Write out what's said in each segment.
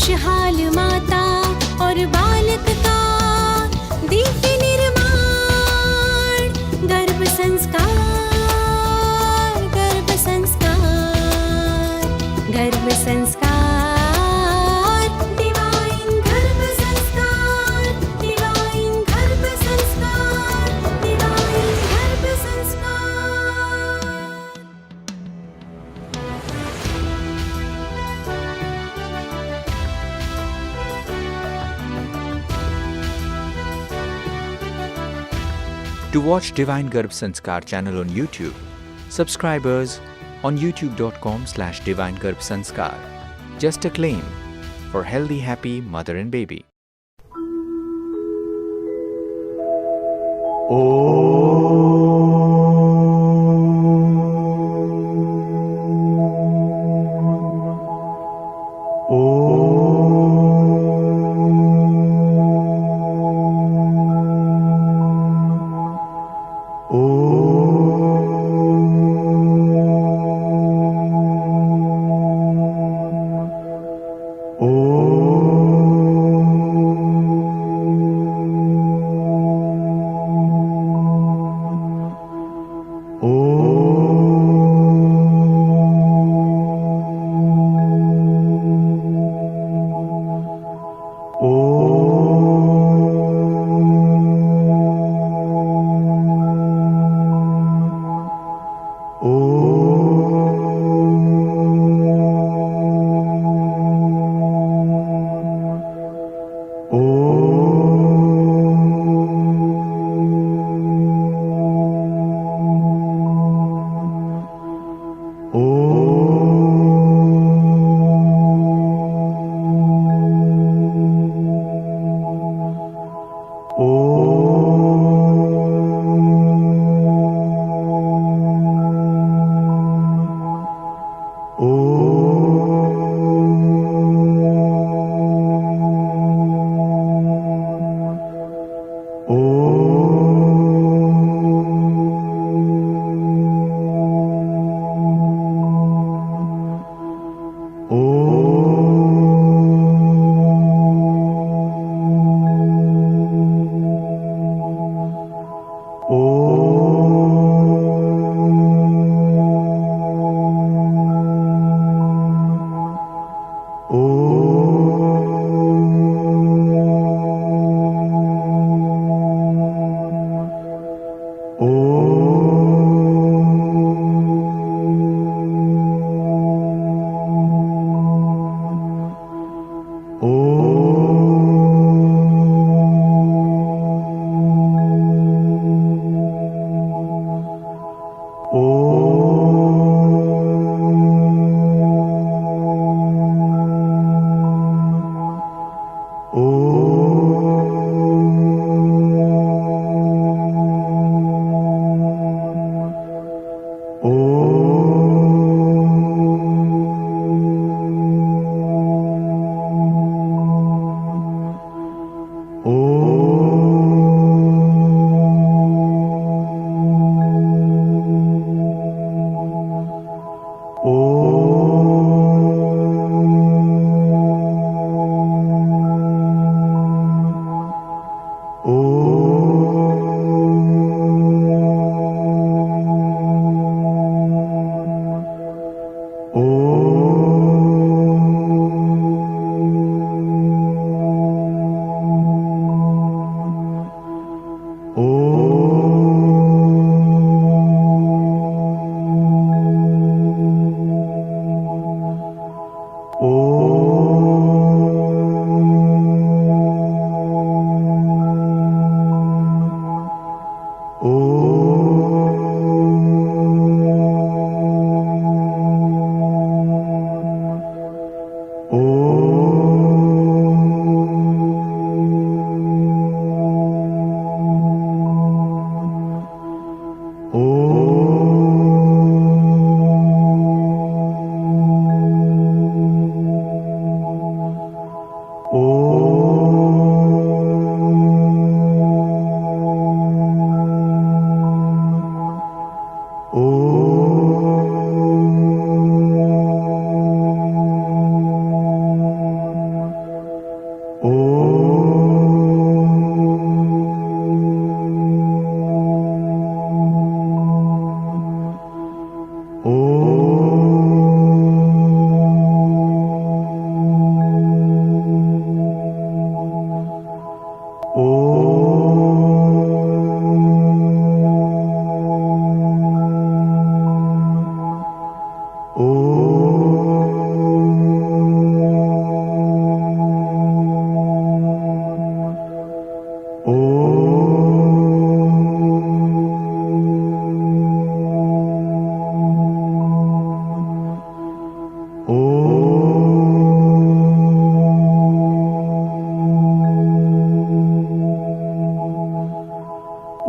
खुशहाल माता और बालक का दिव्य निर्माण। गर्भ संस्कार, गर्भ संस्कार, गर्भ संस्कार, डिवाइन गर्भ संस्कार, डिवाइन गर्भ संस्कार, डिवाइन गर्भ संस्कार। To watch Divine Garbh Sanskar channel on YouTube, subscribers on youtube.com/Divine Garbh Sanskar. Just a claim for healthy, happy mother and baby.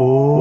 ओ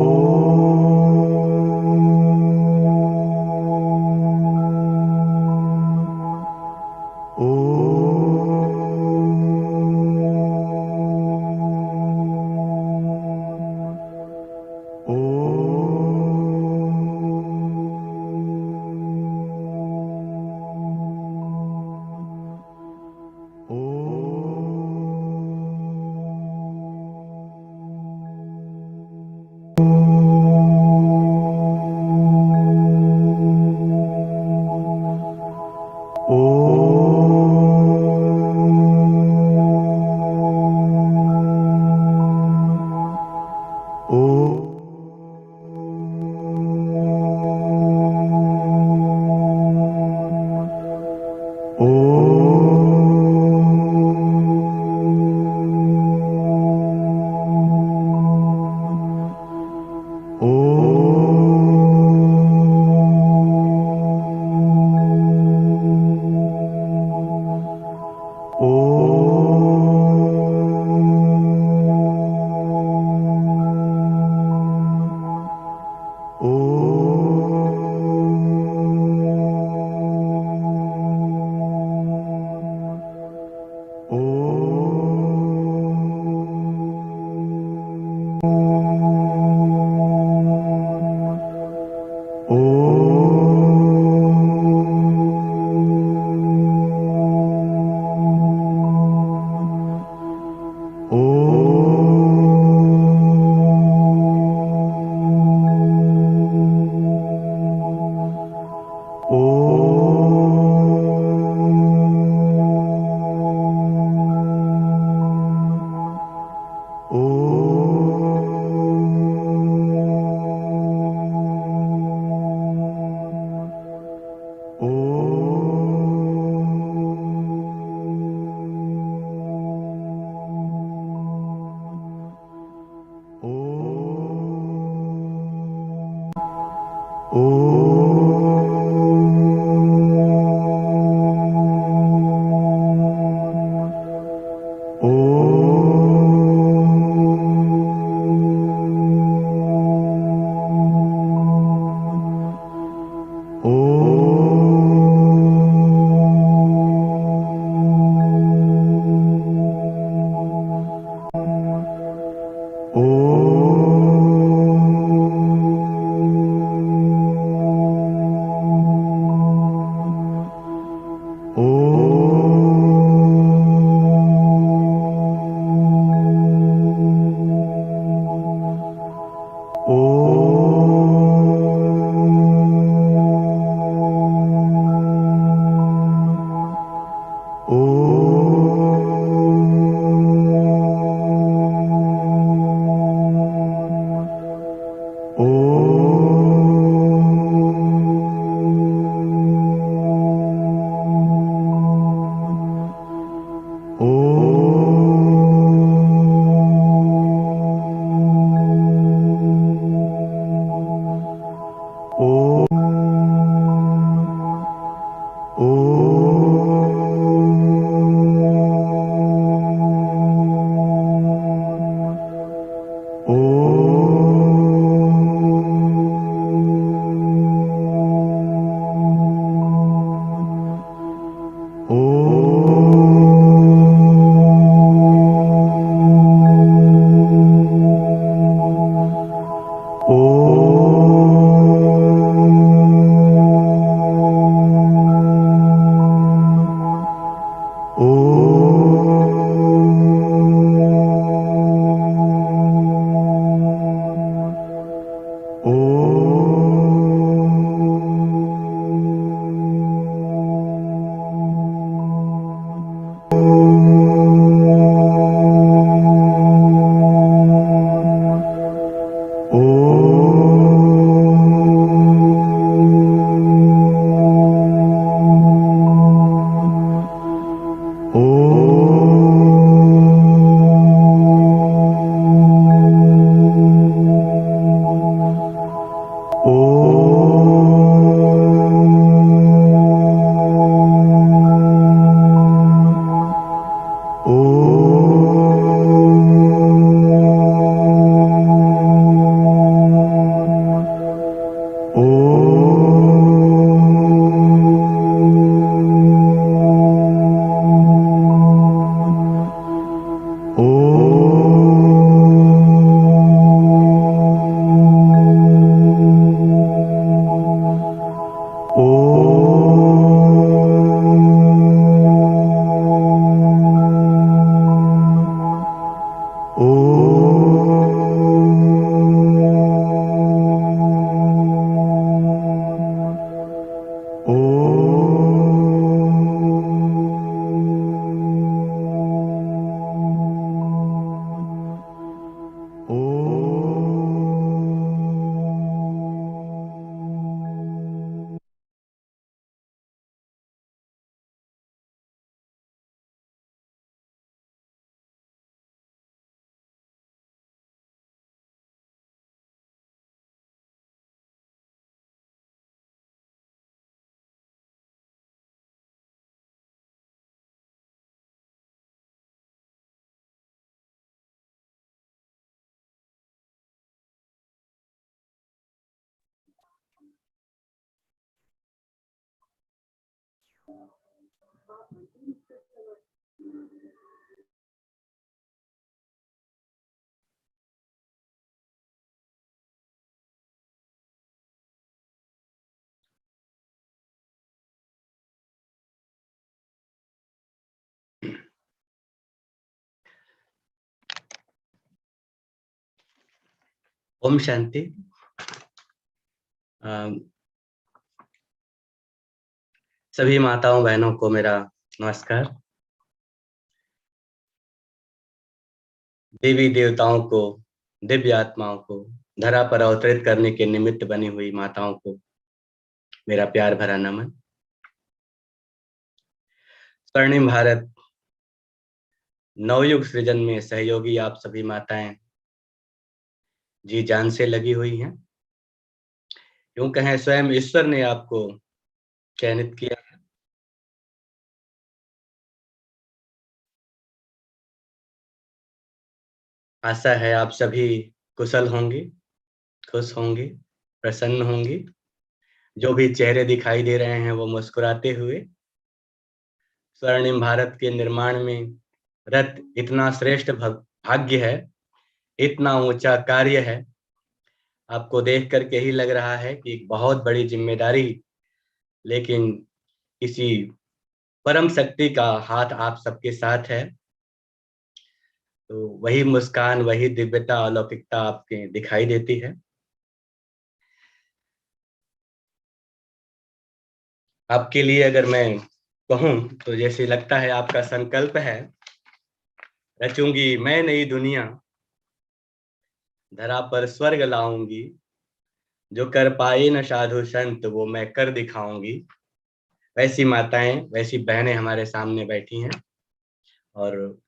ओम शांति। अम, सभी माताओं बहनों को मेरा नमस्कार। देवी देवताओं को, दिव्य आत्माओं को धरा पर अवतरित करने के निमित्त बनी हुई माताओं को मेरा प्यार भरा नमन। स्वर्णिम भारत नवयुग सृजन में सहयोगी आप सभी माताएं जी जान से लगी हुई हैं। यूं कहें स्वयं ईश्वर ने आपको चयनित किया। आशा है आप सभी कुशल होंगी, खुश होंगी, प्रसन्न होंगी। जो भी चेहरे दिखाई दे रहे हैं वो मुस्कुराते हुए। स्वर्णिम भारत के निर्माण में रत इतना श्रेष्ठ भाग्य है, इतना ऊंचा कार्य है। आपको देख करके ही लग रहा है कि एक बहुत बड़ी जिम्मेदारी, लेकिन किसी परम शक्ति का हाथ आप सबके साथ है। तो वही मुस्कान, वही दिव्यता, अलौकिकता आपके दिखाई देती है। आपके लिए अगर मैं कहूं तो जैसे लगता है आपका संकल्प है, रचूंगी मैं नई दुनिया, धरा पर स्वर्ग लाऊंगी, जो कर पाए न साधु संत वो मैं कर दिखाऊंगी। वैसी माताएं, वैसी बहनें हमारे सामने बैठी हैं और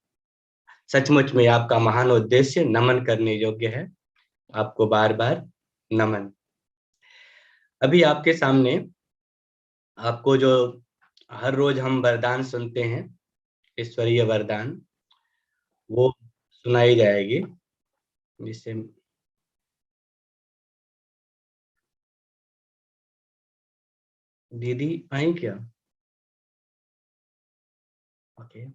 सचमुच में आपका महान उद्देश्य नमन करने योग्य है। आपको बार बार नमन। अभी आपके सामने आपको जो हर रोज हम वरदान सुनते हैं, ईश्वरीय वरदान, वो सुनाई जाएगी। जिससे दीदी आई क्या? ओके।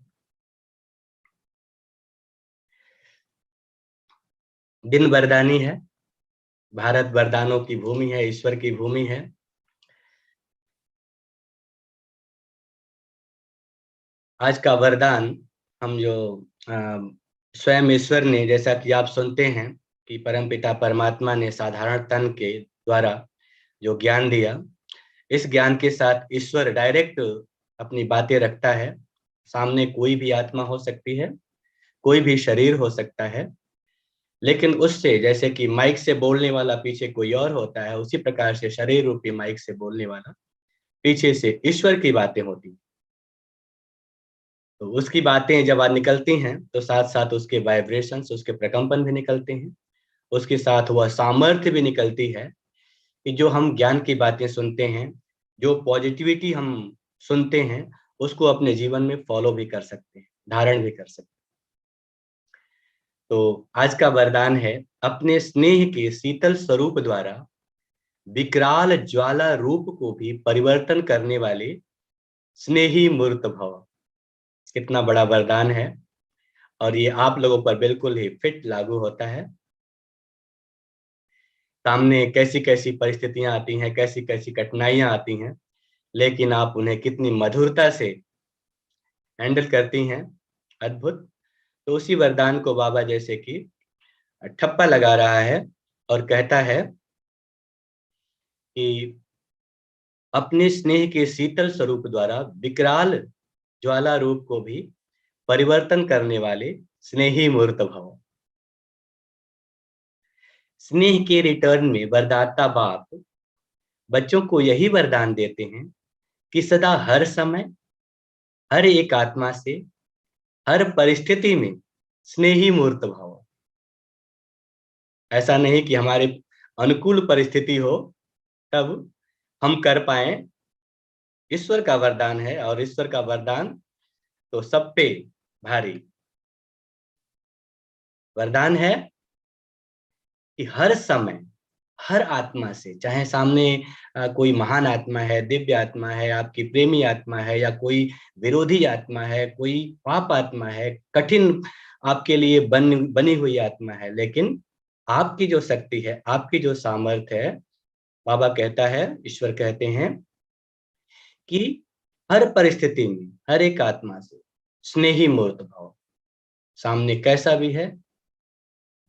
दिन वरदानी है। भारत वरदानों की भूमि है, ईश्वर की भूमि है। आज का वरदान हम जो स्वयं ईश्वर ने, जैसा कि आप सुनते हैं कि परमपिता परमात्मा ने साधारण तन के द्वारा जो ज्ञान दिया, इस ज्ञान के साथ ईश्वर डायरेक्ट अपनी बातें रखता है। सामने कोई भी आत्मा हो सकती है, कोई भी शरीर हो सकता है, लेकिन उससे, जैसे कि माइक से बोलने वाला पीछे कोई और होता है, उसी प्रकार से शरीर रूपी माइक से बोलने वाला पीछे से ईश्वर की बातें होती। तो उसकी बातें जब आज निकलती हैं तो साथ साथ उसके वाइब्रेशंस, उसके प्रकंपन भी निकलते हैं। उसके साथ वह सामर्थ्य भी निकलती है कि जो हम ज्ञान की बातें सुनते हैं, जो पॉजिटिविटी हम सुनते हैं, उसको अपने जीवन में फॉलो भी कर सकते हैं, धारण भी कर सकते हैं। तो आज का वरदान है, अपने स्नेह के शीतल स्वरूप द्वारा विकराल ज्वाला रूप को भी परिवर्तन करने वाले स्नेही मूर्त भव। कितना बड़ा वरदान है और ये आप लोगों पर बिल्कुल ही फिट लागू होता है। सामने कैसी कैसी परिस्थितियां आती हैं, कैसी कैसी कठिनाइयां आती हैं, लेकिन आप उन्हें कितनी मधुरता से हैंडल करती हैं। अद्भुत। तो उसी वरदान को बाबा जैसे कि ठप्पा लगा रहा है और कहता है कि अपने स्नेह के शीतल स्वरूप द्वारा विकराल ज्वाला रूप को भी परिवर्तन करने वाले स्नेही मूर्त भव। स्नेह के रिटर्न में वरदाता बाप बच्चों को यही वरदान देते हैं कि सदा, हर समय, हर एक आत्मा से, हर परिस्थिति में स्नेही मूर्त भव। ऐसा नहीं कि हमारे अनुकूल परिस्थिति हो तब हम कर पाए। ईश्वर का वरदान है और ईश्वर का वरदान तो सब पे भारी। वरदान है कि हर समय, हर आत्मा से, चाहे सामने कोई महान आत्मा है, दिव्य आत्मा है, आपकी प्रेमी आत्मा है, या कोई विरोधी आत्मा है, कोई पाप आत्मा है, कठिन आपके लिए बनी हुई आत्मा है, लेकिन आपकी जो शक्ति है, आपकी जो सामर्थ्य है, बाबा कहता है, ईश्वर कहते हैं कि हर परिस्थिति में हर एक आत्मा से स्नेही मूर्त भाव, सामने कैसा भी है,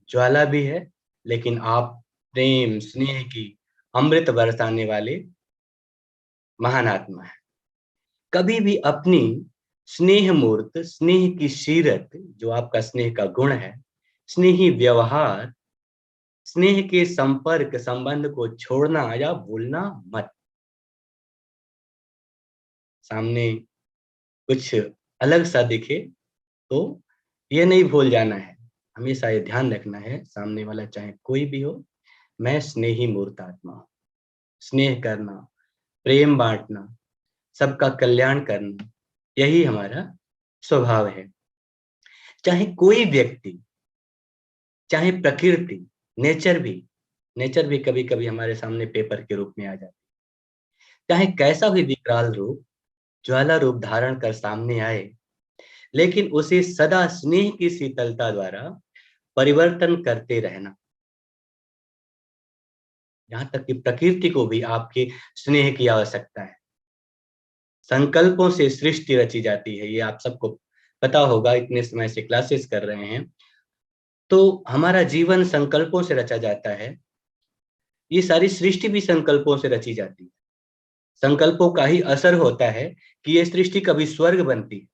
ज्वाला भी है, लेकिन आप प्रेम स्नेह की अमृत बरसाने वाले महान आत्मा है। कभी भी अपनी स्नेह मूर्त, स्नेह की सीरत, जो आपका स्नेह का गुण है, स्नेही व्यवहार, स्नेह के संपर्क संबंध को छोड़ना या भूलना मत। सामने कुछ अलग सा दिखे तो ये नहीं भूल जाना है, हमेशा ये ध्यान रखना है, सामने वाला चाहे कोई भी हो, मैं स्नेही मूर्त आत्मा हूं। स्नेह करना, प्रेम बांटना, सबका कल्याण करना, यही हमारा स्वभाव है। चाहे कोई व्यक्ति, चाहे प्रकृति, नेचर भी कभी कभी हमारे सामने पेपर के रूप में आ जाती है। चाहे कैसा भी विकराल रूप, ज्वाला रूप धारण कर सामने आए, लेकिन उसे सदा स्नेह की शीतलता द्वारा परिवर्तन करते रहना। यहाँ तक कि प्रकृति को भी आपके स्नेह की आवश्यकता है। संकल्पों से सृष्टि रची जाती है, ये आप सबको पता होगा, इतने समय से क्लासेस कर रहे हैं। तो हमारा जीवन संकल्पों से रचा जाता है, ये सारी सृष्टि भी संकल्पों से रची जाती है। संकल्पों का ही असर होता है कि ये सृष्टि कभी स्वर्ग बनती है,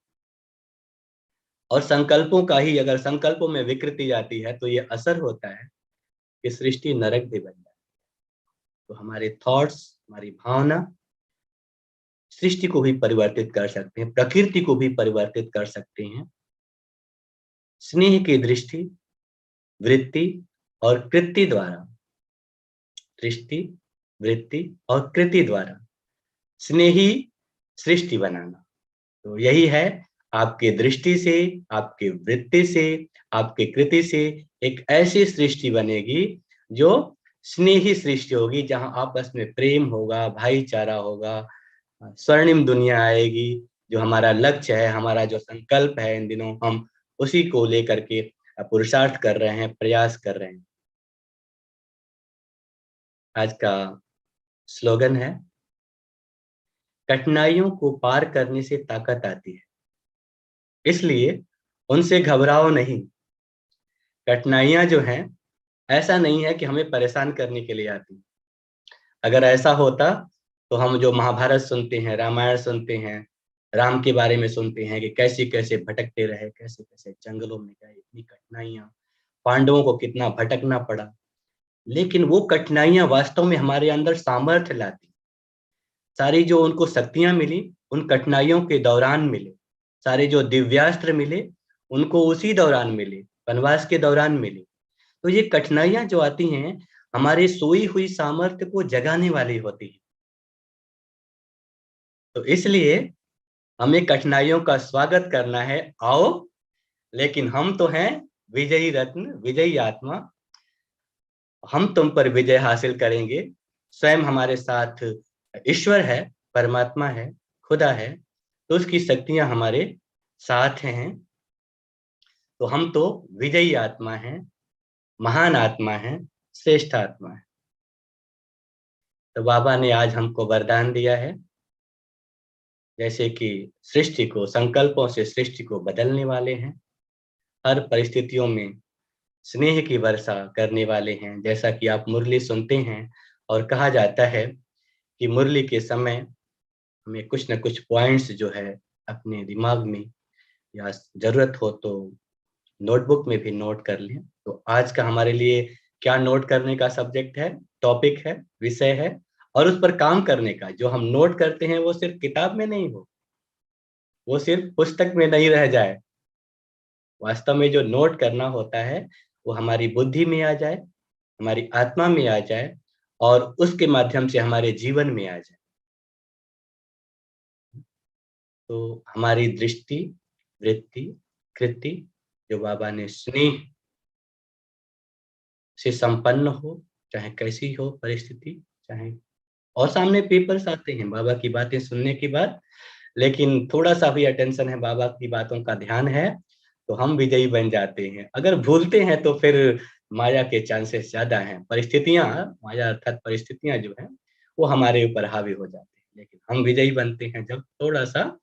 और संकल्पों का ही, अगर संकल्पों में विकृति जाती है तो ये असर होता है कि सृष्टि नरक भी बन जाती है। तो हमारे थॉट्स, हमारी भावना सृष्टि को भी परिवर्तित कर सकते हैं, प्रकृति को भी परिवर्तित कर सकते हैं। स्नेह की दृष्टि, वृत्ति और कृति द्वारा, दृष्टि, वृत्ति और कृति द्वारा स्नेही सृष्टि बनाना। तो यही है, आपके दृष्टि से, आपके वृत्ति से, आपके कृति से एक ऐसी सृष्टि बनेगी जो स्नेही सृष्टि होगी, जहां आपस में प्रेम होगा, भाईचारा होगा, स्वर्णिम दुनिया आएगी। जो हमारा लक्ष्य है, हमारा जो संकल्प है, इन दिनों हम उसी को लेकर के पुरुषार्थ कर रहे हैं, प्रयास कर रहे हैं। आज का स्लोगन है, कठिनाइयों को पार करने से ताकत आती है, इसलिए उनसे घबराओ नहीं। कठिनाइयां जो हैं, ऐसा नहीं है कि हमें परेशान करने के लिए आती। अगर ऐसा होता तो हम जो महाभारत सुनते हैं, रामायण सुनते हैं, राम के बारे में सुनते हैं कि कैसे कैसे भटकते रहे, कैसे कैसे जंगलों में गए, इतनी कठिनाइयां, पांडवों को कितना भटकना पड़ा। लेकिन वो कठिनाइयां वास्तव में हमारे अंदर सामर्थ्य लाती। सारी जो उनको शक्तियां मिली, उन कठिनाइयों के दौरान मिले। सारे जो दिव्यास्त्र मिले, उनको उसी दौरान मिले, वनवास के दौरान मिले। तो ये कठिनाइयां जो आती हैं, हमारे सोई हुई सामर्थ्य को जगाने वाली होती है। तो इसलिए हमें कठिनाइयों का स्वागत करना है। आओ, लेकिन हम तो हैं विजयी रत्न, विजयी आत्मा। हम तुम पर विजय हासिल करेंगे। स्वयं हमारे साथ ईश्वर है, परमात्मा है, खुदा है, तो उसकी शक्तियां हमारे साथ हैं। तो हम तो विजयी आत्मा हैं, महान आत्मा हैं, श्रेष्ठ आत्मा है। तो बाबा ने आज हमको वरदान दिया है, जैसे कि सृष्टि को, संकल्पों से सृष्टि को बदलने वाले हैं, हर परिस्थितियों में स्नेह की वर्षा करने वाले हैं। जैसा कि आप मुरली सुनते हैं, और कहा जाता है कि मुरली के समय हमें कुछ न कुछ पॉइंट्स जो है अपने दिमाग में, या जरूरत हो तो नोटबुक में भी नोट कर लें। तो आज का हमारे लिए क्या नोट करने का सब्जेक्ट है, टॉपिक है, विषय है, और उस पर काम करने का। जो हम नोट करते हैं वो सिर्फ किताब में नहीं हो, वो सिर्फ पुस्तक में नहीं रह जाए। वास्तव में जो नोट करना होता है वो हमारी बुद्धि में आ जाए, हमारी आत्मा में आ जाए, और उसके माध्यम से हमारे जीवन में आ जाए। तो हमारी दृष्टि, वृत्ति, कृति, जो बाबा ने स्नेह से संपन्न हो, चाहे कैसी हो परिस्थिति, चाहे और सामने पेपर्स आते हैं बाबा की बातें सुनने के बाद, लेकिन थोड़ा-सा भी अटेंशन है, बाबा की बातों का ध्यान है, तो हम विजयी बन जाते हैं। अगर भूलते हैं तो फिर माया के चांसेस ज़्यादा हैं। परिस्थितियाँ, माया अर्थात परिस्थितियाँ जो हैं, वो हमारे ऊपर हावी हो जाती हैं। लेकिन हम विजयी बनते हैं जब थोड़ा-सा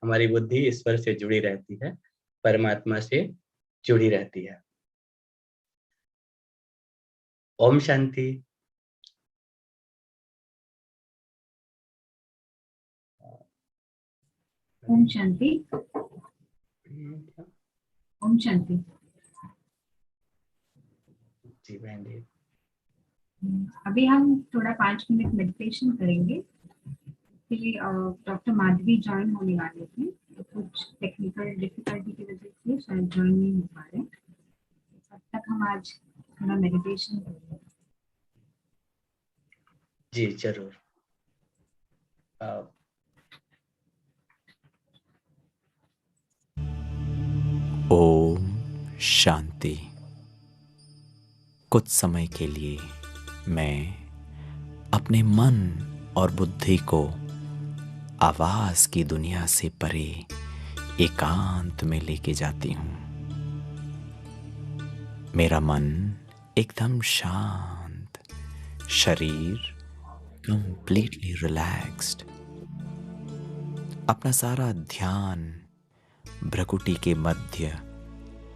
हमारी बुद्धि ईश्वर से जुड़ी रहती है, परमात्मा से जुड़ी रहती है। ओम शांति। ओम शांति। ओम शांति। जी बहन जी। अभी हम थोड़ा 5 मिनट मेडिटेशन करेंगे। फिर डॉक्टर माधवी ज्वाइन होने वाले थे, तो कुछ टेक्निकल डिफिकल्टी की वजह से शायद ज्वाइन नहीं हो पा रहे। तब तक हम आज थोड़ा मेडिटेशन करेंगे। जी जरूर। ओम शांति। कुछ समय के लिए मैं अपने मन और बुद्धि को आवाज की दुनिया से परे एकांत में लेके जाती हूँ। मेरा मन एकदम शांत, शरीर कंप्लीटली रिलैक्स्ड। अपना सारा ध्यान भ्रकुटी के मध्य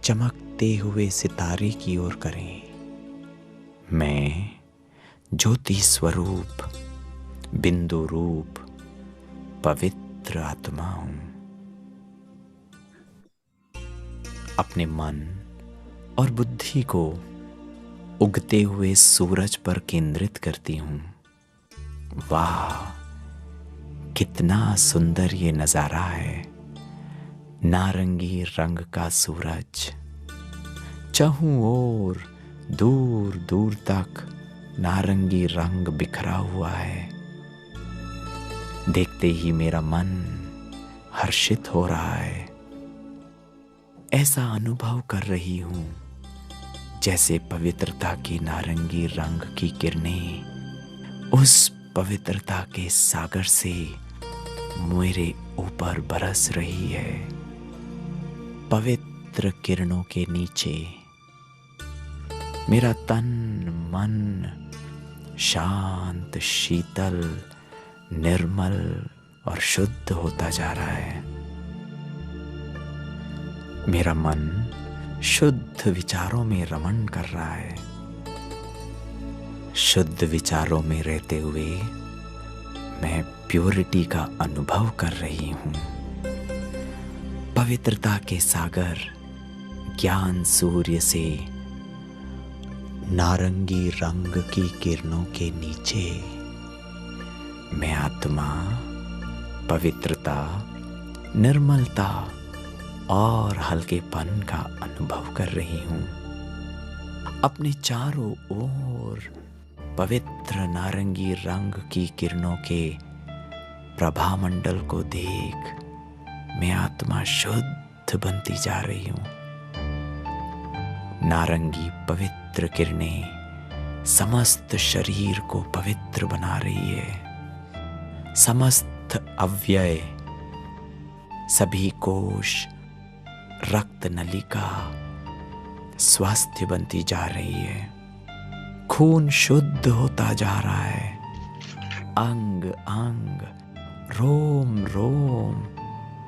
चमकते हुए सितारे की ओर करें। मैं ज्योति स्वरूप, बिंदु रूप, पवित्र आत्मा हूं। अपने मन और बुद्धि को उगते हुए सूरज पर केंद्रित करती हूं। वाह, कितना सुंदर ये नजारा है। नारंगी रंग का सूरज, चारों ओर दूर दूर तक नारंगी रंग बिखरा हुआ है। देखते ही मेरा मन हर्षित हो रहा है। ऐसा अनुभव कर रही हूं जैसे पवित्रता की नारंगी रंग की किरणें उस पवित्रता के सागर से मेरे ऊपर बरस रही है। पवित्र किरणों के नीचे मेरा तन मन शांत, शीतल, निर्मल और शुद्ध होता जा रहा है। मेरा मन शुद्ध विचारों में रमण कर रहा है। शुद्ध विचारों में रहते हुए मैं प्योरिटी का अनुभव कर रही हूं। पवित्रता के सागर ज्ञान सूर्य से नारंगी रंग की किरणों के नीचे मैं आत्मा, पवित्रता, निर्मलता और हल्केपन का अनुभव कर रही हूं। अपने चारों ओर पवित्र नारंगी रंग की किरणों के प्रभामंडल को देख मैं आत्मा शुद्ध बनती जा रही हूं। नारंगी पवित्र किरणें समस्त शरीर को पवित्र बना रही है। समस्त अव्यय, सभी कोश, रक्त नलिका स्वस्थ बनती जा रही है। खून शुद्ध होता जा रहा है। अंग अंग, रोम रोम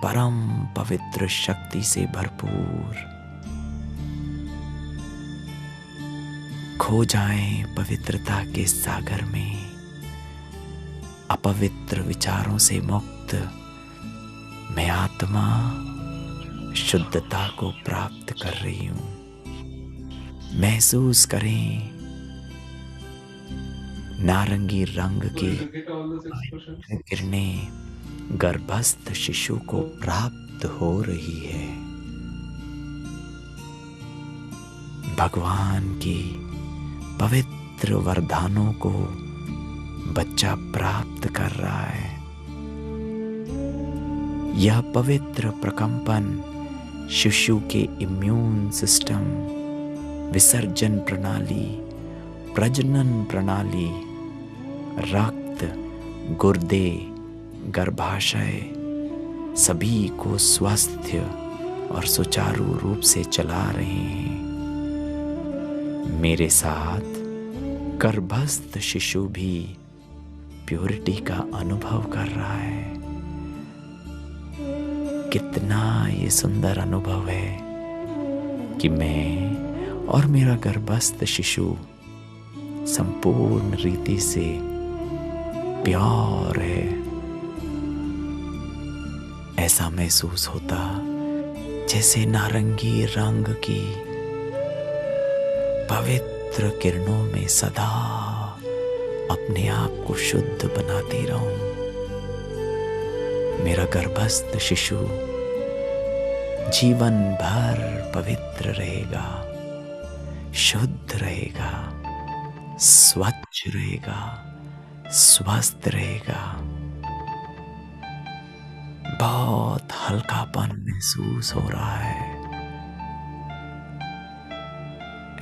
परम पवित्र शक्ति से भरपूर। खो जाएं पवित्रता के सागर में। अपवित्र विचारों से मुक्त मैं आत्मा शुद्धता को प्राप्त कर रही हूं। महसूस करें नारंगी रंग की किरणें गर्भस्थ शिशु को प्राप्त हो रही है। भगवान की पवित्र वरदानों को बच्चा प्राप्त कर रहा है। यह पवित्र प्रकंपन शिशु के इम्यून सिस्टम, विसर्जन प्रणाली, प्रजनन प्रणाली, रक्त, गुर्दे, गर्भाशय सभी को स्वस्थ और सुचारू रूप से चला रहे हैं। मेरे साथ गर्भस्थ शिशु भी प्योरिटी का अनुभव कर रहा है। कितना ये सुंदर अनुभव है कि मैं और मेरा गर्भस्थ शिशु संपूर्ण रीति से प्योर है। ऐसा महसूस होता जैसे नारंगी रंग की पवित्र किरणों में सदा अपने आप को शुद्ध बनाती रहूं। मेरा गर्भस्थ शिशु जीवन भर पवित्र रहेगा, शुद्ध रहेगा, स्वच्छ रहेगा, स्वस्थ रहेगा। बहुत हल्कापन महसूस हो रहा है।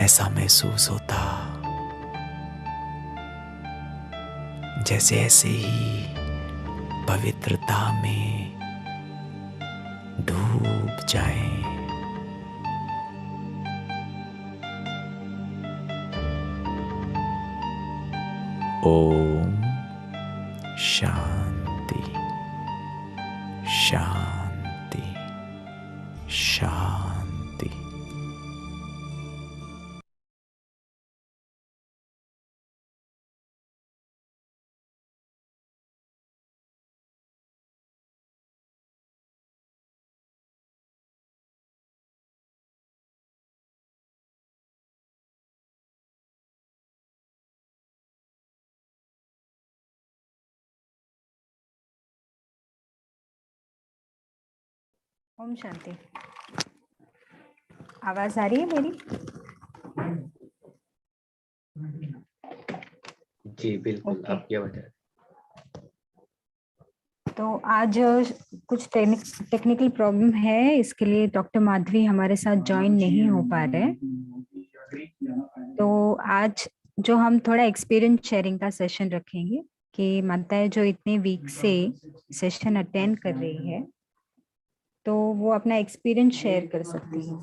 ऐसा महसूस होता जैसे ऐसे ही पवित्रता में डूब जाएं। ओम शांति शांति शांति। ओम शांति। आवाज आ रही है मेरी? जी बिल्कुल। ओके। आप क्या बता रहे? तो आज कुछ टेक्निकल प्रॉब्लम है, इसके लिए डॉक्टर माधवी हमारे साथ ज्वाइन नहीं हो पा रहे। तो आज जो हम थोड़ा एक्सपीरियंस शेयरिंग का सेशन रखेंगे कि माताएं जो इतने वीक से सेशन अटेंड कर रही है तो वो अपना एक्सपीरियंस शेयर कर सकती है।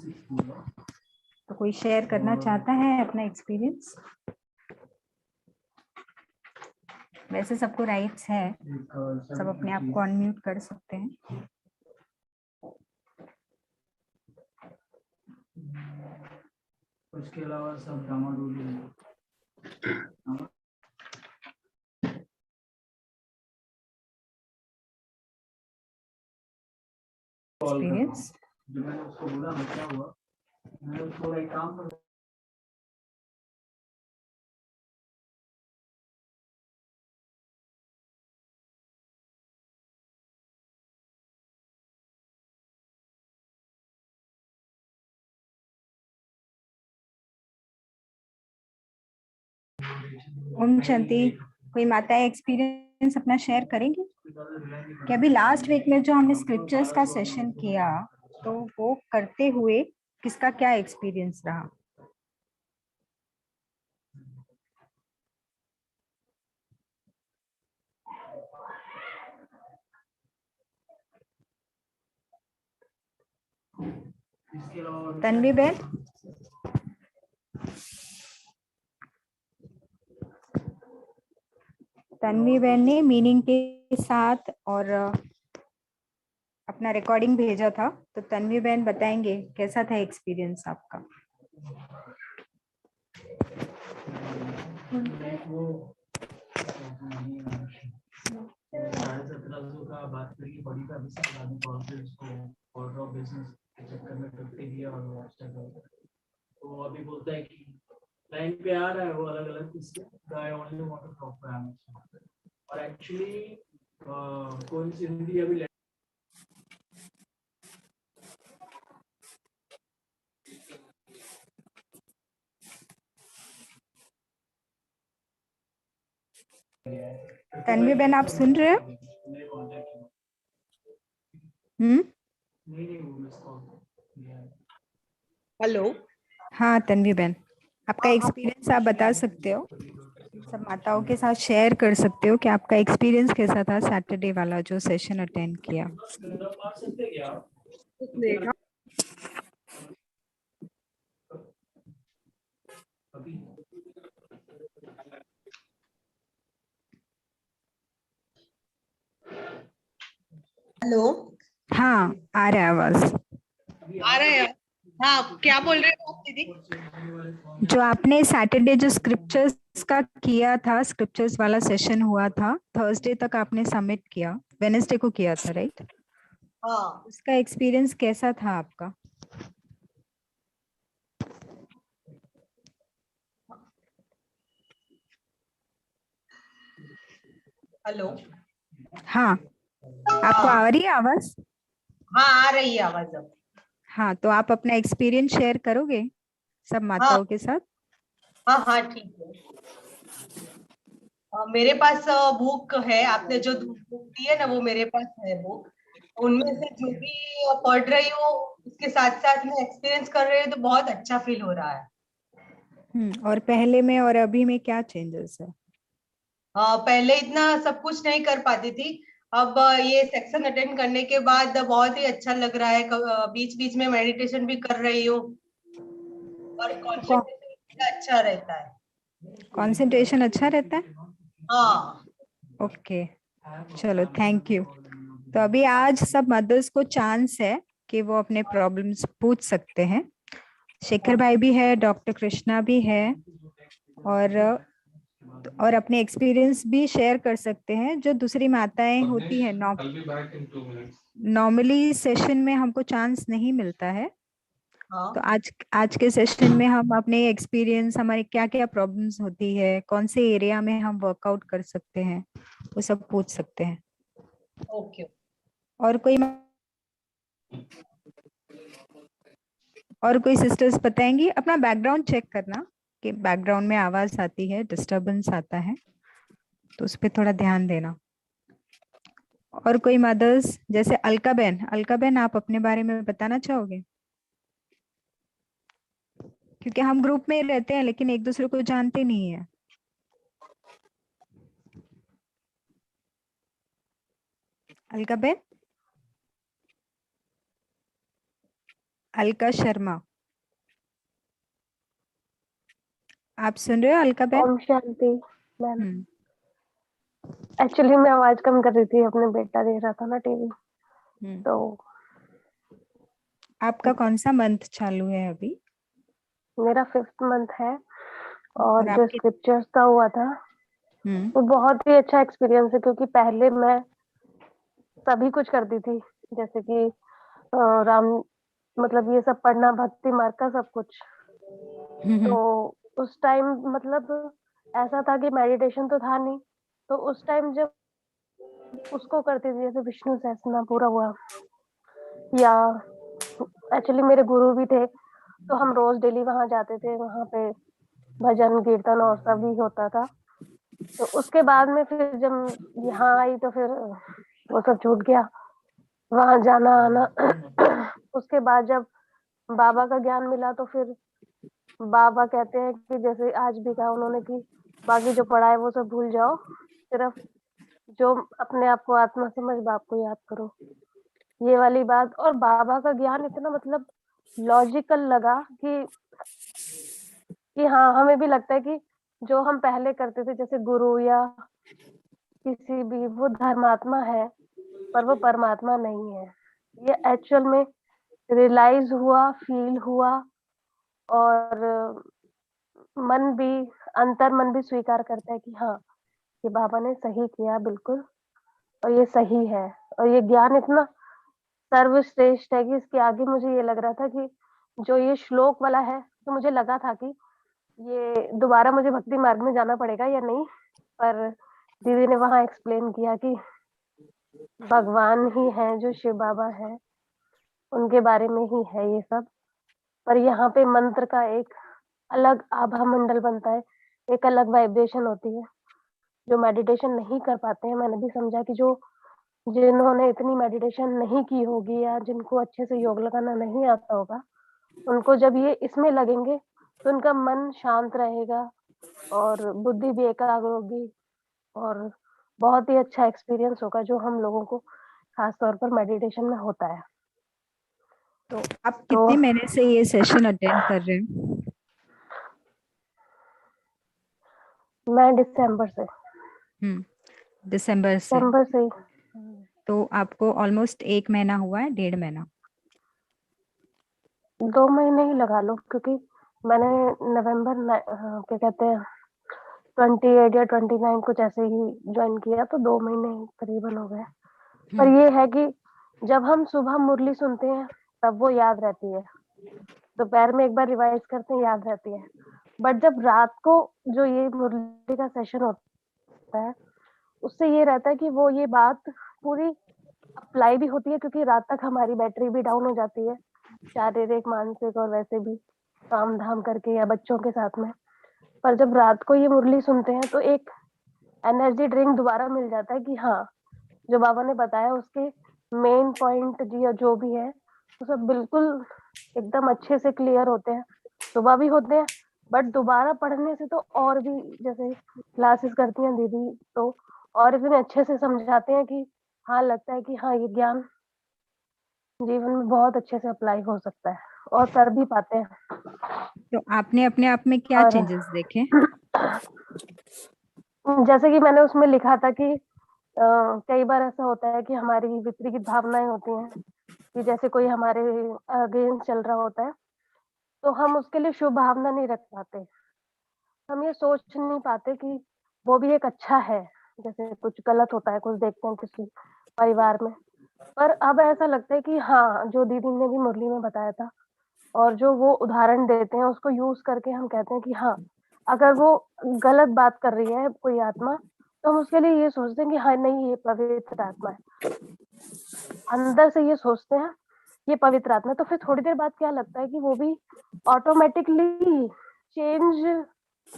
तो कोई शेयर करना चाहता है अपना एक्सपीरियंस? वैसे सबको राइट्स है, सब अपने आप को अनम्यूट कर सकते हैं। उसके अलावा सब डामाडोली एक्सपीरियंस जो मैंने उसको बोला मैं क्या हुआ, मैंने उसको एक काम कर ओम शांति। कोई माताएं एक्सपीरियंस अपना शेयर करेंगी कि अभी लास्ट वीक में जो हमने स्क्रिप्चर्स का सेशन किया तो वो करते हुए किसका क्या एक्सपीरियंस रहा? इसके अलावा तन्वी बहन, तन्वी बहन ने मीनिंग के साथ और अपना रिकॉर्डिंग भेजा था, तो तन्वी बहन बताएंगे कैसा था एक्सपीरियंस आपका? वो 1750 का बात करिए बड़ी का भी कॉर्पोरेट्स को ऑर्डर ऑफ बिजनेस के चक्कर में टूटते दिया और वो तो अभी बोलता है कि लाइन पे आ रहा है वो अलग अलग किसके guy only want to talk और एक्चुअली कोइंसिडेंटली अभी तन्वी बहन आप सुन रहे हो? हेलो। हाँ तन्वी बहन आपका एक्सपीरियंस आप बता सकते हो, सब माताओं के साथ शेयर कर सकते हो कि आपका एक्सपीरियंस कैसा था सैटरडे वाला जो सेशन अटेंड किया। आ सकते हैं क्या आप? एक मिनट, हाँ। अभी हेलो, हाँ, आ रहा है आवाज। आ रहा है? हाँ, क्या बोल रहे हो आप दीदी? जो आपने सैटरडे जो स्क्रिप्चर्स का किया था, स्क्रिप्चर्स वाला सेशन हुआ था, थर्सडे तक आपने सबमिट किया, वेडनेसडे को किया था, राइट? हाँ, उसका एक्सपीरियंस कैसा था आपका? हेलो। हाँ, आपको हाँ आ रही है आवाज? हाँ, आ रही है आवाज अब। हाँ, तो आप अपना एक्सपीरियंस शेयर करोगे सब हाँ माताओं के साथ? हाँ हाँ, ठीक है। मेरे पास बुक है, आपने जो बुक दी है ना, वो मेरे पास है बुक। उनमें से जो भी पढ़ रही हूँ, उसके साथ साथ में एक्सपीरियंस कर रही हूँ, तो बहुत अच्छा फील हो रहा है। और पहले में और अभी में क्या चेंजेस है? पहले इतना सब कुछ नहीं कर पाती थी। अब ये सेक्शन अटेंड करने के बाद बहुत ही अच्छा लग रहा है। बीच बीच में मेडिटेशन भी कर रही हूँ और कॉन्सेंट्रेशन अच्छा रहता है। कंसंट्रेशन अच्छा रहता है? हाँ ओके, चलो, थैंक यू। तो अभी आज सब मदर्स को चांस है कि वो अपने प्रॉब्लम्स पूछ सकते हैं। शेखर भाई भी है, डॉक्टर कृष्णा भी है, और अपने एक्सपीरियंस भी शेयर कर सकते हैं। जो दूसरी माताएं होती है, नॉर्मली सेशन में हमको चांस नहीं मिलता है, तो हाँ। आज आज के सेशन में हम अपने एक्सपीरियंस, हमारे क्या क्या प्रॉब्लम्स होती है, कौन से एरिया में हम वर्कआउट कर सकते हैं, वो सब पूछ सकते हैं। ओके। और कोई सिस्टर्स बताएंगी? अपना बैकग्राउंड चेक करना कि बैकग्राउंड में आवाज आती है, डिस्टरबेंस आता है, तो उस पर थोड़ा ध्यान देना। और कोई मदर्स, जैसे अलका बहन, आप अपने बारे में बताना चाहोगे? क्योंकि हम ग्रुप में ही रहते हैं लेकिन एक दूसरे को जानते नहीं है। अलका बहन, अलका शर्मा, आप सुन रहे हो अलका बहन? ओम शांति मैम। हम्म। एक्चुअली मैं आवाज कम कर रही थी, अपने बेटा देख रहा था ना टीवी, हम्म। तो आपका कौन सा मंथ चालू है अभी? मेरा 5th मंथ है। और और जो आपके? स्क्रिप्चर्स का हुआ था हम्म। वो बहुत ही अच्छा एक्सपीरियंस है, क्योंकि पहले मैं सभी कुछ करती थी, जैसे कि राम, मतलब ये सब पढ़ना, भक्ति मार्ग का सब कुछ। हम्म। तो उस टाइम मतलब ऐसा था कि मेडिटेशन तो था नहीं, तो उस टाइम जब उसको करती थी, जैसे विष्णु सहस्त्रनाम पूरा हुआ, या एक्चुअली मेरे गुरु भी थे, तो हम रोज डेली वहां जाते थे, वहां पे भजन कीर्तन और सब भी होता था। तो उसके बाद में फिर जब यहाँ आई तो फिर वो सब छूट गया, वहां जाना आना। उसके बाद जब बाबा का ज्ञान मिला, तो फिर बाबा कहते हैं कि जैसे आज भी कहा उन्होंने कि बाकी जो पढ़ा है वो सब भूल जाओ, सिर्फ जो अपने आप को आत्मा समझ बाप को याद करो, ये वाली बात। और बाबा का ज्ञान इतना मतलब लॉजिकल लगा कि हाँ, हमें भी लगता है कि जो हम पहले करते थे, जैसे गुरु या किसी भी, वो धर्मात्मा है पर वो परमात्मा नहीं है। ये एक्चुअल में रियलाइज हुआ, फील हुआ, और मन भी, अंतर मन भी स्वीकार करता है कि हाँ, ये बाबा ने सही किया बिल्कुल, और ये सही है। और ये ज्ञान इतना सर्वश्रेष्ठ है कि इसके आगे मुझे ये लग रहा था कि जो ये श्लोक वाला है, तो मुझे लगा था कि ये दोबारा मुझे भक्ति मार्ग में जाना पड़ेगा या नहीं, पर दीदी ने वहां एक्सप्लेन किया कि भगवान ही है, जो शिव बाबा है, उनके बारे में ही है ये सब। पर यहाँ पे मंत्र का एक अलग आभा मंडल बनता है, एक अलग वाइब्रेशन होती है। जो मेडिटेशन नहीं कर पाते हैं, मैंने भी समझा कि जो जिन्होंने इतनी मेडिटेशन नहीं की होगी, या जिनको अच्छे से योग लगाना नहीं आता होगा, उनको जब ये इसमें लगेंगे तो उनका मन शांत रहेगा और बुद्धि भी एकाग्र होगी और बहुत ही अच्छा एक्सपीरियंस होगा जो हम लोगों को खास तौर पर मेडिटेशन में होता है। तो आप तो कितने महीने से ये सेशन अटेंड कर रहे हैं? मैं दिसंबर से दिसंबर से। दिसंबर से तो आपको ऑलमोस्ट 1 महीना हुआ है, 1.5 महीना? 2 महीने ही लगा लो, क्योंकि मैंने नवंबर क्या कहते हैं 28 या 29 कुछ ऐसे ही ज्वाइन किया, तो 2 महीने करीबन हो गए। पर ये है कि जब हम सुबह मुरली सुनते हैं तब वो याद रहती है, दोपहर में एक बार रिवाइज करते हैं, याद रहती है। बट जब रात को जो ये मुरली का सेशन होता है, उससे ये रहता है कि वो ये बात पूरी अप्लाई भी होती है, क्योंकि रात तक हमारी बैटरी भी डाउन हो जाती है, शारीरिक, मानसिक और वैसे भी काम धाम करके या बच्चों के साथ में। पर जब रात को ये मुरली सुनते हैं तो एक एनर्जी ड्रिंक दोबारा मिल जाता है कि हाँ, जो बाबा ने बताया उसके मेन पॉइंट जी या जो भी है वो सब बिल्कुल एकदम अच्छे से क्लियर होते हैं, सुबह भी होते हैं। बट दोबारा पढ़ने से तो और भी, जैसे क्लासेस करती हैं दीदी तो और इतने अच्छे से समझाते हैं कि हाँ, लगता है कि हाँ, ये ज्ञान जीवन में बहुत अच्छे से अप्लाई हो सकता है और कर भी पाते हैं। तो आपने अपने आप में क्या और चेंजेस देखे? जैसे कि मैंने उसमें लिखा था कि कई बार ऐसा होता है कि हमारी विपरीत भावनाएं होती हैं, कि जैसे कोई हमारे अगेंस्ट चल रहा होता है तो हम उसके लिए शुभ भावना नहीं रख पाते, हम ये सोच नहीं पाते कि वो भी एक अच्छा है। जैसे कुछ गलत होता है, कुछ देखते हैं किसी परिवार में, पर अब ऐसा लगता है कि हाँ, जो दीदी ने भी मुरली में बताया था और जो वो उदाहरण देते हैं उसको यूज करके हम कहते हैं कि हाँ, अगर वो गलत बात कर रही है कोई आत्मा, तो हम उसके लिए ये सोचते हैं कि हाँ, नहीं, ये पवित्र आत्मा है, अंदर से ये सोचते हैं ये पवित्र आत्मा है। तो फिर थोड़ी देर बाद क्या लगता है कि वो भी ऑटोमेटिकली चेंज,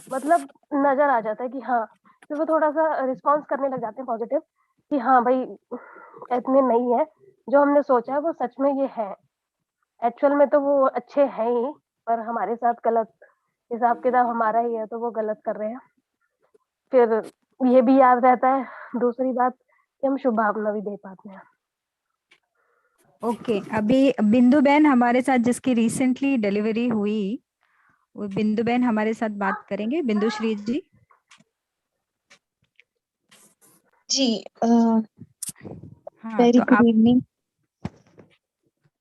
मतलब नजर आ जाता है कि हाँ, फिर वो थोड़ा सा रिस्पॉन्स करने लग जाते हैं पॉजिटिव, कि हाँ भाई, इतने नहीं है, जो हमने सोचा है वो सच में ये है। एक्चुअल में तो वो अच्छे हैं ही, पर हमारे साथ गलत हिसाब किताब हमारा ही है, तो वो गलत कर रहे हैं। फिर ये भी याद रहता है, दूसरी बात कि हम शुभ भावना भी दे पाते हैं। ओके, अभी बिंदु बहन हमारे साथ, जिसकी रिसेंटली डिलीवरी हुई, वो बिंदु बहन हमारे साथ बात करेंगे। बिंदु श्री जी। जी, हाँ, वेरी तो गुड इवनिंग।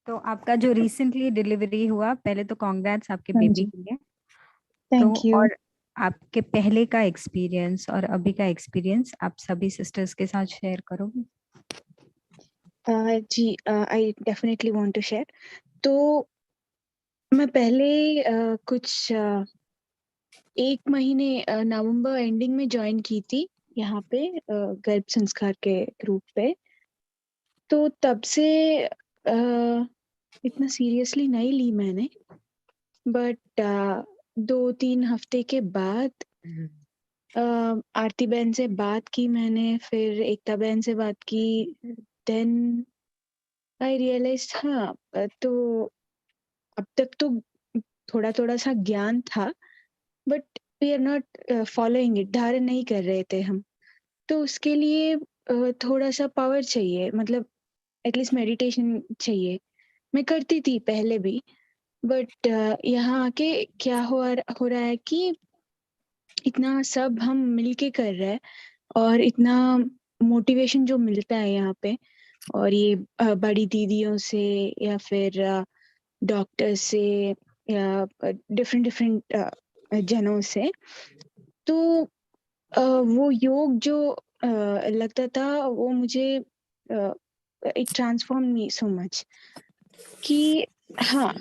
आपका जो रिसेंटली डिलीवरी हुआ, पहले तो कांग्रेट्स आपके हाँ बेबी जी, के लिए। तो थैंक यू। और आपके पहले का एक्सपीरियंस और अभी का एक्सपीरियंस आप सभी सिस्टर्स के साथ शेयर करोगे? जी, I definitely want to share. तो मैं पहले कुछ 1 महीने नवंबर एंडिंग में ज्वाइन की थी यहाँ पे गर्भ संस्कार के ग्रुप पे। तो तब से इतना सीरियसली नहीं ली मैंने, बट 2-3 हफ्ते के बाद आरती बहन से बात की मैंने, फिर एकता बहन से बात की, देन आई रियलाइज हाँ, तो अब तक तो थोड़ा थोड़ा सा ज्ञान था, but we are not following it, धारण नहीं कर रहे थे हम। तो उसके लिए थोड़ा सा पावर चाहिए, मतलब एटलीस्ट मेडिटेशन चाहिए। मैं करती थी पहले भी, बट यहाँ आके क्या हो रहा है कि इतना सब हम मिलके कर रहे हैं और इतना मोटिवेशन जो मिलता है यहाँ पे, और ये बड़ी दीदियों से या फिर डॉक्टर से या डिफरेंट डिफरेंट जनों से, तो वो योग जो लगता था वो मुझे it transform me so much कि हाँ,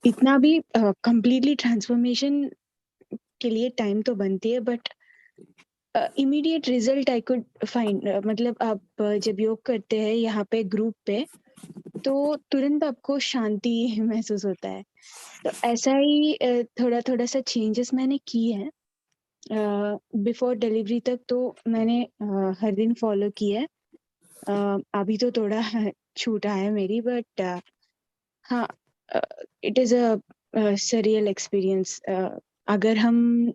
इतना भी कंप्लीटली ट्रांसफॉर्मेशन के लिए टाइम तो बनती है, but immediate result I could find. मतलब आप जब योग करते हैं यहाँ पे ग्रुप पे, तो तुरंत आपको शांति महसूस होता है। तो ऐसा ही थोड़ा थोड़ा सा चेंजेस मैंने किए हैं। बिफोर डिलीवरी तक तो मैंने हर दिन फॉलो किया है, अभी तो थोड़ा छूटा है मेरी, बट हाँ, it is a surreal experience. अगर हम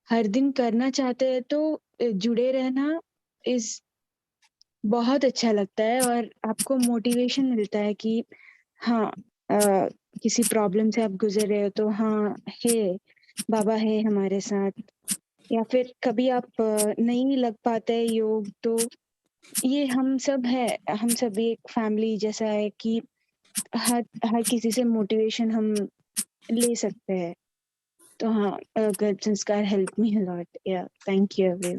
हर दिन करना चाहते हैं तो जुड़े रहना इज बहुत अच्छा लगता है और आपको मोटिवेशन मिलता है कि हाँ, किसी प्रॉब्लम से आप गुजर रहे हो तो हाँ है, बाबा है हमारे साथ। या फिर कभी आप नहीं लग पाता है योग, तो ये हम सब है, हम सब एक फैमिली जैसा है कि हर किसी से मोटिवेशन हम ले सकते हैं। तो हाँ, गर्भ संस्कार हेल्प मी अ लॉट। या thank you everyone.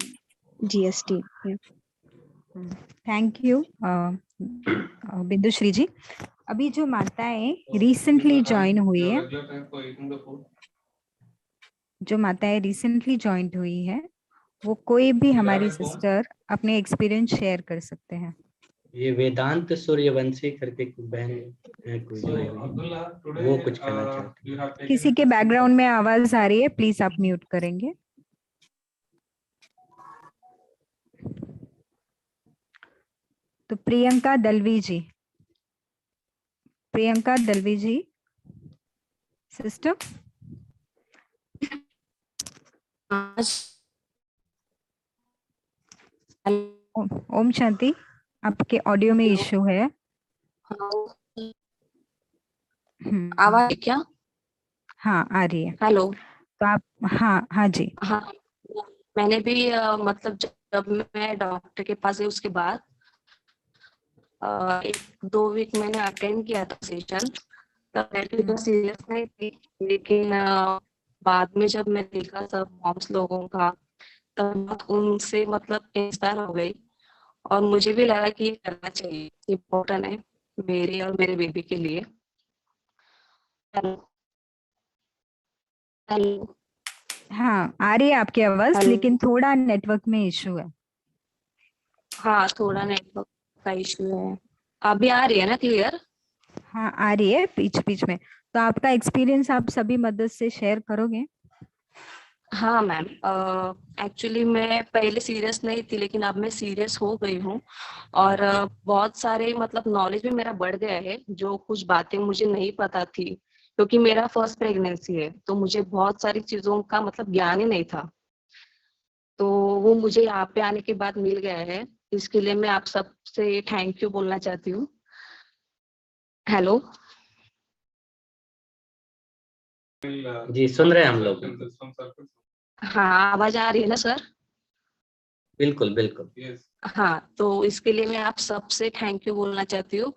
GST। Thank you बिंदु श्री जी। अभी जो माताएं रिसेंटली ज्वाइन हुई है, हुई है, वो कोई भी हमारी सिस्टर अपने एक्सपीरियंस शेयर कर सकते हैं। ये वेदांत सूर्यवंशी करके कोई बहन है, कोई जुड़ी हुई, वो कुछ कहना चाहती है। किसी के बैकग्राउंड में आवाज आ रही है, प्लीज आप म्यूट करेंगे। तो प्रियंका दलवी जी, सिस्टर। ओम शांति, आपके ऑडियो में इश्यू है। आवाज क्या? हाँ आ रही है। हेलो। तो आप, हाँ जी। हाँ, मैंने भी मतलब जब मैं डॉक्टर के पास गई उसके बाद 1-2 वीक मैंने अटेंड किया था सेशन। तब मैं भी तो सीरियस नहीं थी, लेकिन बाद में जब मैं देखा सब मॉम्स लोगों का, तब उनसे मतलब इंस्पायर हो गई और मुझे भी लगा कि ये करना चाहिए, इम्पोर्टेंट है मेरे और मेरे बेबी के लिए। हेलो। हाँ आ रही है आपकी आवाज, हेलो। लेकिन थोड़ा नेटवर्क में इशू है। हाँ, थोड़ा नेटवर्क का इशू है। अभी आ रही है ना क्लियर? हाँ आ रही है बीच बीच में। तो आपका एक्सपीरियंस आप सभी मदद से शेयर करोगे? हाँ मैम, एक्चुअली मैं पहले सीरियस नहीं थी, लेकिन अब मैं सीरियस हो गई हूँ और बहुत सारे मतलब नॉलेज भी मेरा बढ़ गया है। जो कुछ बातें मुझे नहीं पता थी, क्योंकि मेरा फर्स्ट प्रेगनेंसी है, तो मुझे बहुत सारी चीजों का मतलब ज्ञान ही नहीं था। तो वो मुझे यहाँ पे आने के बाद मिल गया है। इसके लिए मैं आप सबसे थैंक यू बोलना चाहती हूँ। हेलो। जी सुन रहे हैं हम लोग। हाँ, आवाज आ रही है ना सर? बिल्कुल बिल्कुल। हाँ, तो इसके लिए मैं आप सबसे थैंक यू बोलना चाहती हूँ।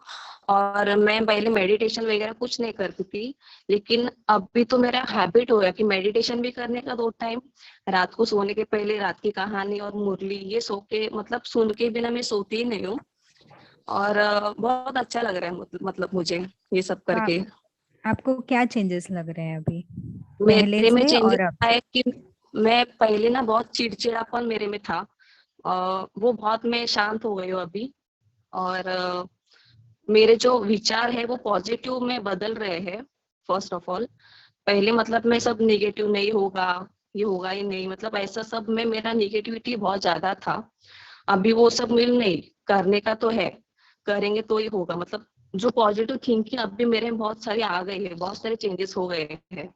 और मैं पहले मेडिटेशन वगैरह कुछ नहीं करती थी, लेकिन अभी तो मेरा हैबिट हो गया कि मेडिटेशन भी करने का 2 टाइम, रात को सोने के पहले रात की कहानी और मुरली ये सो के मतलब सुन के बिना मैं सोती ही नहीं हूँ। और बहुत अच्छा लग रहा है मतलब मुझे ये सब करके। आपको क्या चेंजेस लग रहे हैं अभी पहले मेरे में से चेंजेस और अब? आया कि मैं पहले ना बहुत चिड़चिड़ापन मेरे में था, वो बहुत मैं शांत हो गई हूँ अभी। और मेरे जो विचार है वो पॉजिटिव में बदल रहे हैं। फर्स्ट ऑफ ऑल, पहले मतलब मैं सब नेगेटिव, नहीं होगा, ये होगा ही नहीं, मतलब ऐसा सब में मेरा नेगेटिविटी बहुत ज्यादा था। अभी वो सब मिल नहीं, करने का तो है, करेंगे तो ही होगा। मतलब जो पॉजिटिव थिंकिंग अभी मेरे में बहुत सारी आ गई है, बहुत सारे चेंजेस हो गए हैं।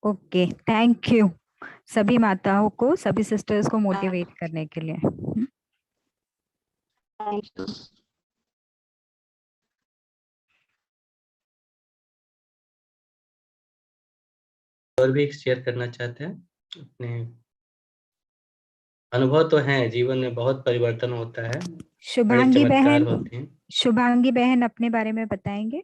ओके, थैंक यू सभी माताओं को, सभी सिस्टर्स को मोटिवेट करने के लिए। Thank you. और भी शेयर करना चाहते हैं अपने अनुभव? तो हैं, जीवन में बहुत परिवर्तन होता है, बड़े चमत्कार होते हैं। शुभांगी बहन अपने बारे में बताएंगे?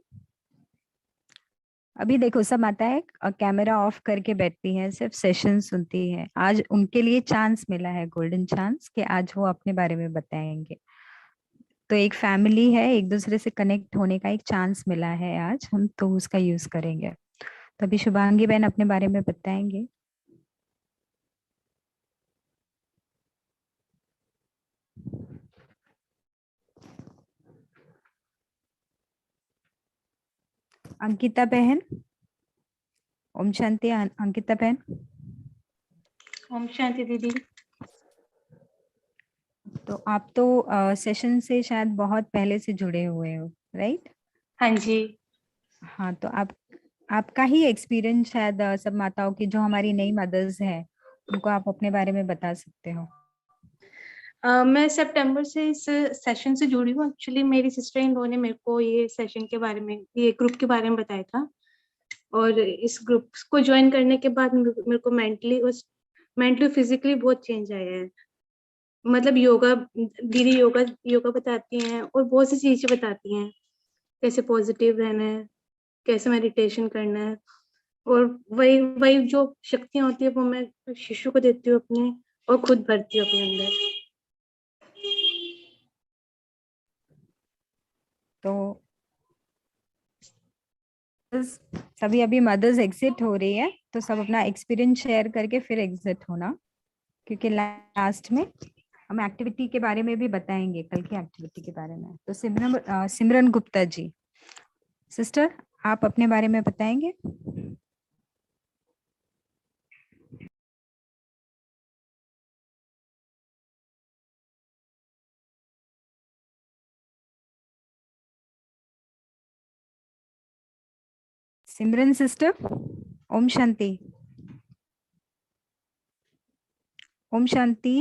अभी देखो सब माताएं कैमरा ऑफ करके बैठती हैं, सिर्फ सेशन सुनती हैं। आज उनके लिए चांस मिला है, गोल्डन चांस, कि आज वो अपने बारे में बताएंगे। तो एक फैमिली है, एक दूसरे से कनेक्ट होने का एक चांस मिला है आज, हम तो उसका यूज करेंगे। तो अभी शुभांगी बहन अपने बारे में बताएंगे। अंकिता बहन, ओम शांति। अंकिता बहन। ओम शांति दीदी। तो आप तो सेशन से शायद बहुत पहले से जुड़े हुए हो, राइट? हाँ जी। हाँ, तो आपका ही एक्सपीरियंस शायद सब माताओं की जो हमारी नई मदर्स हैं उनको आप अपने बारे में बता सकते हो। मैं सितंबर से इस सेशन से जुड़ी हूँ। एक्चुअली मेरी सिस्टर इन लॉ ने मेरे को ये सेशन के बारे में, ये ग्रुप के बारे में बताया था, और इस ग्रुप को ज्वाइन करने के बाद मेरे को मेंटली फिजिकली बहुत चेंज आया है। मतलब योगा, दीदी योगा बताती हैं और बहुत सी चीजें बताती हैं, कैसे पॉजिटिव रहना है, कैसे मेडिटेशन करना है, और वही वही जो शक्तियां होती है वो मैं शिशु को देती हूँ अपने, और खुद भरती हूँ अपने अंदर। तो सभी अभी मदर्स एग्जिट हो रही है, तो सब अपना एक्सपीरियंस शेयर करके फिर एग्जिट होना, क्योंकि लास्ट में हम एक्टिविटी के बारे में भी बताएंगे, कल की एक्टिविटी के बारे में। तो सिमरन गुप्ता जी, सिस्टर आप अपने बारे में बताएंगे। सिमरन सिस्टर, ओम शांति। ओम शांति।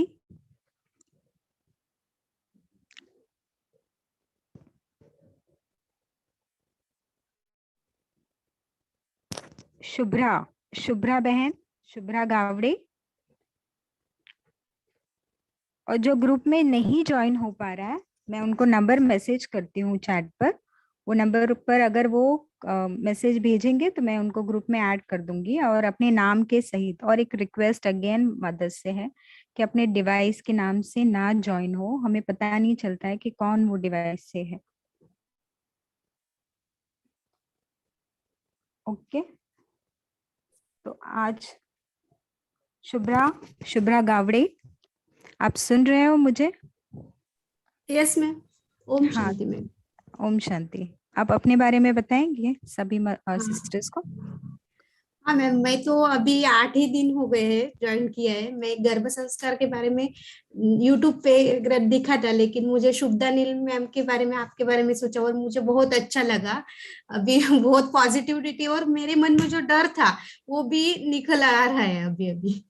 शुभ्रा बहन, शुभ्रा गावड़े। और जो ग्रुप में नहीं ज्वाइन हो पा रहा है, मैं उनको नंबर मैसेज करती हूँ चैट पर। वो नंबर पर अगर वो मैसेज भेजेंगे तो मैं उनको ग्रुप में ऐड कर दूंगी, और अपने नाम के सहित। और एक रिक्वेस्ट अगेन मदर्स से है कि अपने डिवाइस के नाम से ना ज्वाइन हो, हमें पता नहीं चलता है कि कौन वो डिवाइस से है। ओके, तो आज शुभ्रा गावड़े, आप सुन रहे हो मुझे? Yes ma'am. ओम हाँ, शांति मैम। ओम शांति। आप अपने बारे में बताएंगे सभी सिस्टर्स को? हाँ मैम, मैं तो अभी 8 ही दिन हो गए हैं ज्वाइन किया है। मैं गर्भ संस्कार के बारे में यूट्यूब पे दिखा था, लेकिन मुझे शुभदा नील मैम के बारे में, आपके बारे में सोचा और मुझे बहुत अच्छा लगा। अभी बहुत पॉजिटिविटी, और मेरे मन में जो डर था वो भी निकल आ रहा है अभी अभी।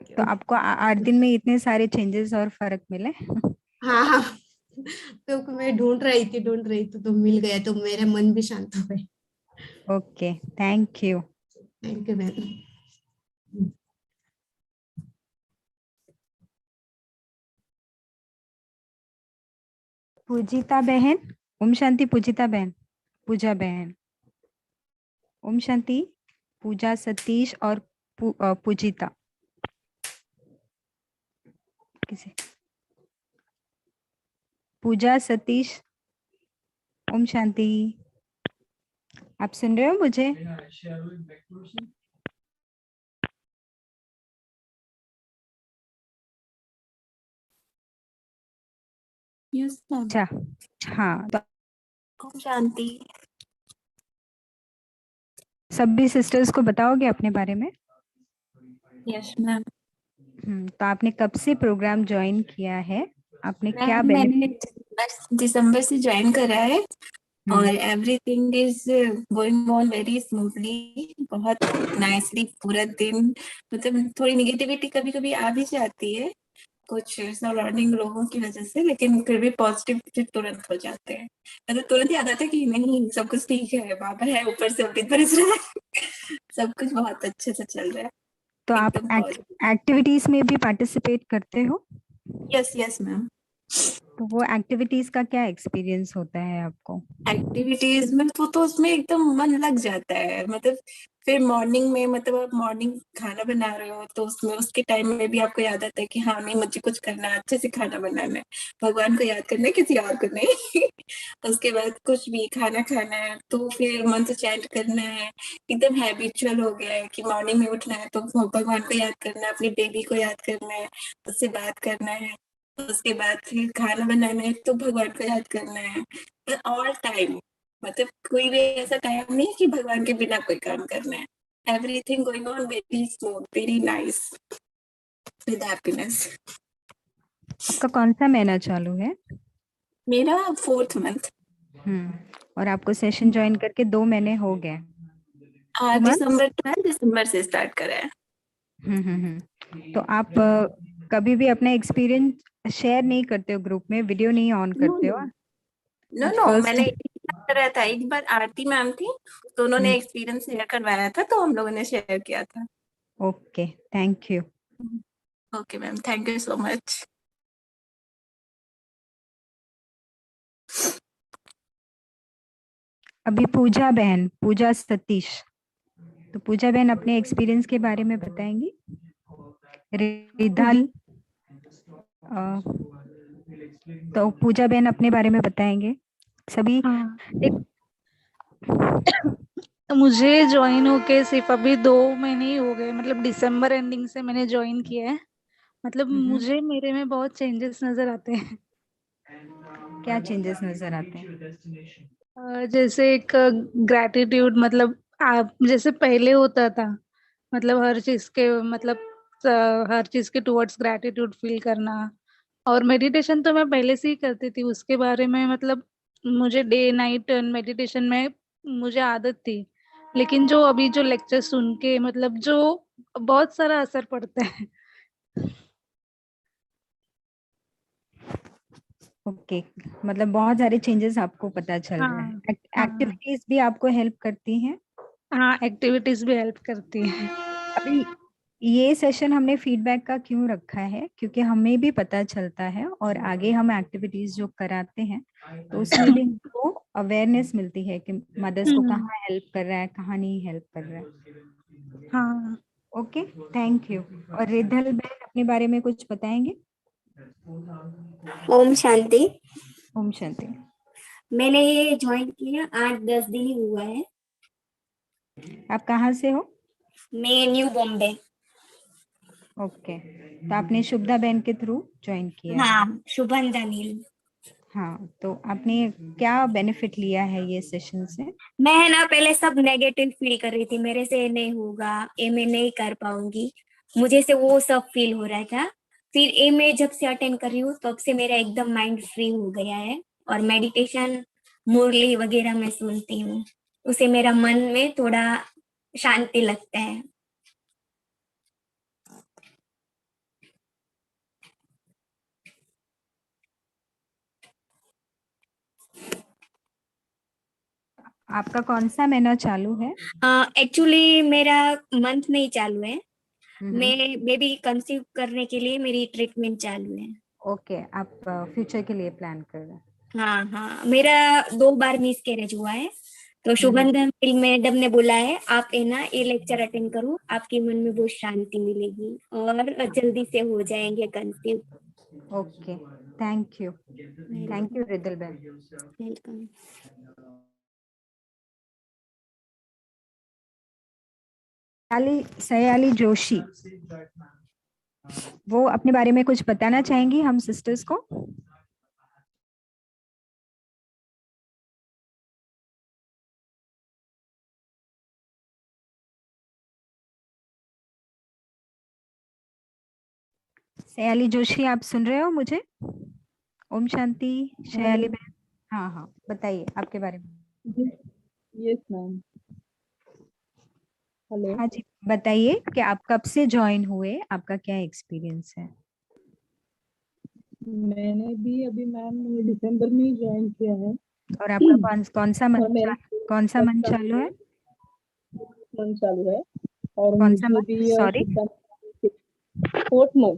तो आपको 8 दिन में इतने सारे चेंजेस और फर्क मिले? हाँ हाँ, तो मैं ढूंढ रही थी तो मिल गया, तो मेरा मन भी शांत हो गया। Okay, thank you. Thank you ma'am. Poojita बहन, ओम शांति। पूजिता बहन, पूजा बहन, ओम शांति। पूजा, सतीश और पूजिता। किसे? पूजा, सतीश, ओम शांति। आप सुन रहे हो मुझे? Yes ma'am. अच्छा, हाँ, तो ओम शांति। सभी सिस्टर्स को बताओगे अपने बारे में? Yes ma'am. तो आपने कब से प्रोग्राम ज्वाइन किया है? आपने क्या मैंने बेनिफिट? दिसंबर से ज्वाइन करा है, और everything is going on very smoothly, बहुत नाइसली। पूरा दिन मतलब थोड़ी निगेटिविटी कभी कभी आ भी जाती है कुछ सराउंडिंग लोगों की वजह से, लेकिन फिर भी पॉजिटिव तुरंत हो जाते हैं। मतलब तुरंत याद आता है कि नहीं, सब कुछ ठीक है, बाबा है ऊपर से, अमृत बरस रहा है। सब कुछ बहुत अच्छे से चल रहा है। तो आप एक्टिविटीज में भी पार्टिसिपेट करते हो? Yes yes ma'am. तो वो एक्टिविटीज का क्या एक्सपीरियंस होता है आपको? एक्टिविटीज में तो उसमें एकदम मन लग जाता है। मतलब फिर मॉर्निंग में, मतलब आप मॉर्निंग खाना बना रहे हो तो उसमें उसके टाइम में भी आपको याद आता है कि हाँ नहीं, मुझे कुछ करना है, अच्छे से खाना बनाना है, भगवान को याद करना है, किसी और को नहीं। उसके बाद कुछ भी खाना खाना है, तो फिर मन से चैंट करना है। एकदम हैबिचुअल हो गया है कि मॉर्निंग में उठना है तो भगवान को याद करना है, अपनी बेबी को याद करना है, उससे बात करना है। उसके बाद फिर खाना बनाना है तो भगवान को याद करना है। ऑल टाइम, मतलब कोई भी ऐसा टाइम नहीं कि भगवान के बिना कोई काम करना है। Everything going on very smooth, very nice, with happiness. आपका कौन सा महीना चालू है? मेरा 4th मंथ। और आपको सेशन ज्वाइन करके 2 महीने हो गए। 2 months? दिसंबर से स्टार्ट करा है। तो आप कभी भी अपना एक्सपीरियंस शेयर नहीं करते हो ग्रुप में, वीडियो नहीं ऑन करते हो? आज नो first मैंने करा था। एक बार आरती मैम थी तो उन्होंने एक्सपीरियंस शेयर करवाया था तो हम लोगों ने शेयर किया था। Okay, thank you. Okay ma'am, thank you so much. अभी पूजा बहन, पूजा सतीश, तो पूजा बहन अपने एक्सपीरियंस के बारे में बताएंगी। रिधल, तो पूजा बहन अपने बारे में बताएंगे सभी। मुझे ज्वाइन होके सिर्फ अभी 2 महीने ही हो गए, मतलब दिसंबर एंडिंग से मैंने ज्वाइन किया है। मतलब मुझे मेरे में बहुत चेंजेस नजर आते हैं। क्या चेंजेस नजर आते हैं? जैसे एक ग्रैटिट्यूड, मतलब आप जैसे पहले होता था, मतलब हर चीज के, मतलब हर चीज के टुवर्ड्स ग्रैटिट्यूड फील करना। और मेडिटेशन तो मैं पहले से ही करती थी, उसके बारे में मतलब मुझे डे नाइट मेडिटेशन में मुझे आदत थी। लेकिन जो अभी जो लेक्चर सुन के मतलब जो बहुत सारा असर पड़ता है। ओके, मतलब बहुत सारे चेंजेस आपको पता चल रहे हैं। एक्टिविटीज भी आपको हेल्प करती हैं? हाँ, एक्टिविटीज भी हेल्प करती हैं। अभी ये सेशन हमने फीडबैक का क्यों रखा है, क्योंकि हमें भी पता चलता है और आगे हम एक्टिविटीज जो कराते हैं तो उसमें भी हमको अवेयरनेस मिलती है कि मदर्स को कहाँ हेल्प कर रहा है, कहाँ नहीं हेल्प कर रहा है। हाँ, ओके, थैंक यू। और रिधल बहन अपने बारे में कुछ बताएंगे? ओम शांति। ओम शांति। मैंने ये ज्वाइन किया 8-10 दिन ही हुआ है। आप कहाँ से हो? मैं न्यू बॉम्बे। ओके, तो आपने शुभदा बहन के थ्रू ज्वाइन किया? हाँ, शुभंदा नील। हाँ, तो आपने क्या बेनिफिट लिया है ये सेशन से? मैं है ना पहले सब नेगेटिव फील कर रही थी, मेरे से नहीं होगा, ये मैं नहीं कर पाऊंगी, मुझे से वो सब फील हो रहा था। फिर ये मैं जब से अटेंड कर रही हूँ तब से मेरा एकदम माइंड फ्री हो गया है। और मेडिटेशन मुरली वगैरह मैं सुनती हूँ, उसे मेरा मन में थोड़ा शांति लगता है। आपका कौन सा महीना चालू है? एक्चुअली मेरा मंथ में ही चालू है। मैं बेबी कंसीव करने के लिए मेरी ट्रीटमेंट चालू है। ओके, आप फ्यूचर के लिए प्लान कर रहे हैं? हाँ हाँ, मेरा 2 बार मिस कैरेज हुआ है, तो शुभंदन मैडम ने बोला है आप है ना ये लेक्चर अटेंड करो, आपके मन में बहुत शांति मिलेगी और जल्दी से हो जाएंगे कंसीव। ओके, थैंक यू रिधल बहन। वेलकम। सयाली जोशी, वो अपने बारे में कुछ बताना चाहेंगी हम सिस्टर्स को? सयाली जोशी, आप सुन रहे हो मुझे? ओम शांति, सयाली बहन। हाँ हाँ, बताइए आपके बारे में। Yes ma'am. हेलो। हाँ जी, बताइए कि आप कब से ज्वाइन हुए, आपका क्या एक्सपीरियंस है? मैंने भी अभी मैम दिसंबर में ही ज्वाइन किया है। और आपका कौन सा और मेरा मन चालू है? मन चालू है और कौन सा मुझे मंथ? भी सॉरी, 4th मंथ।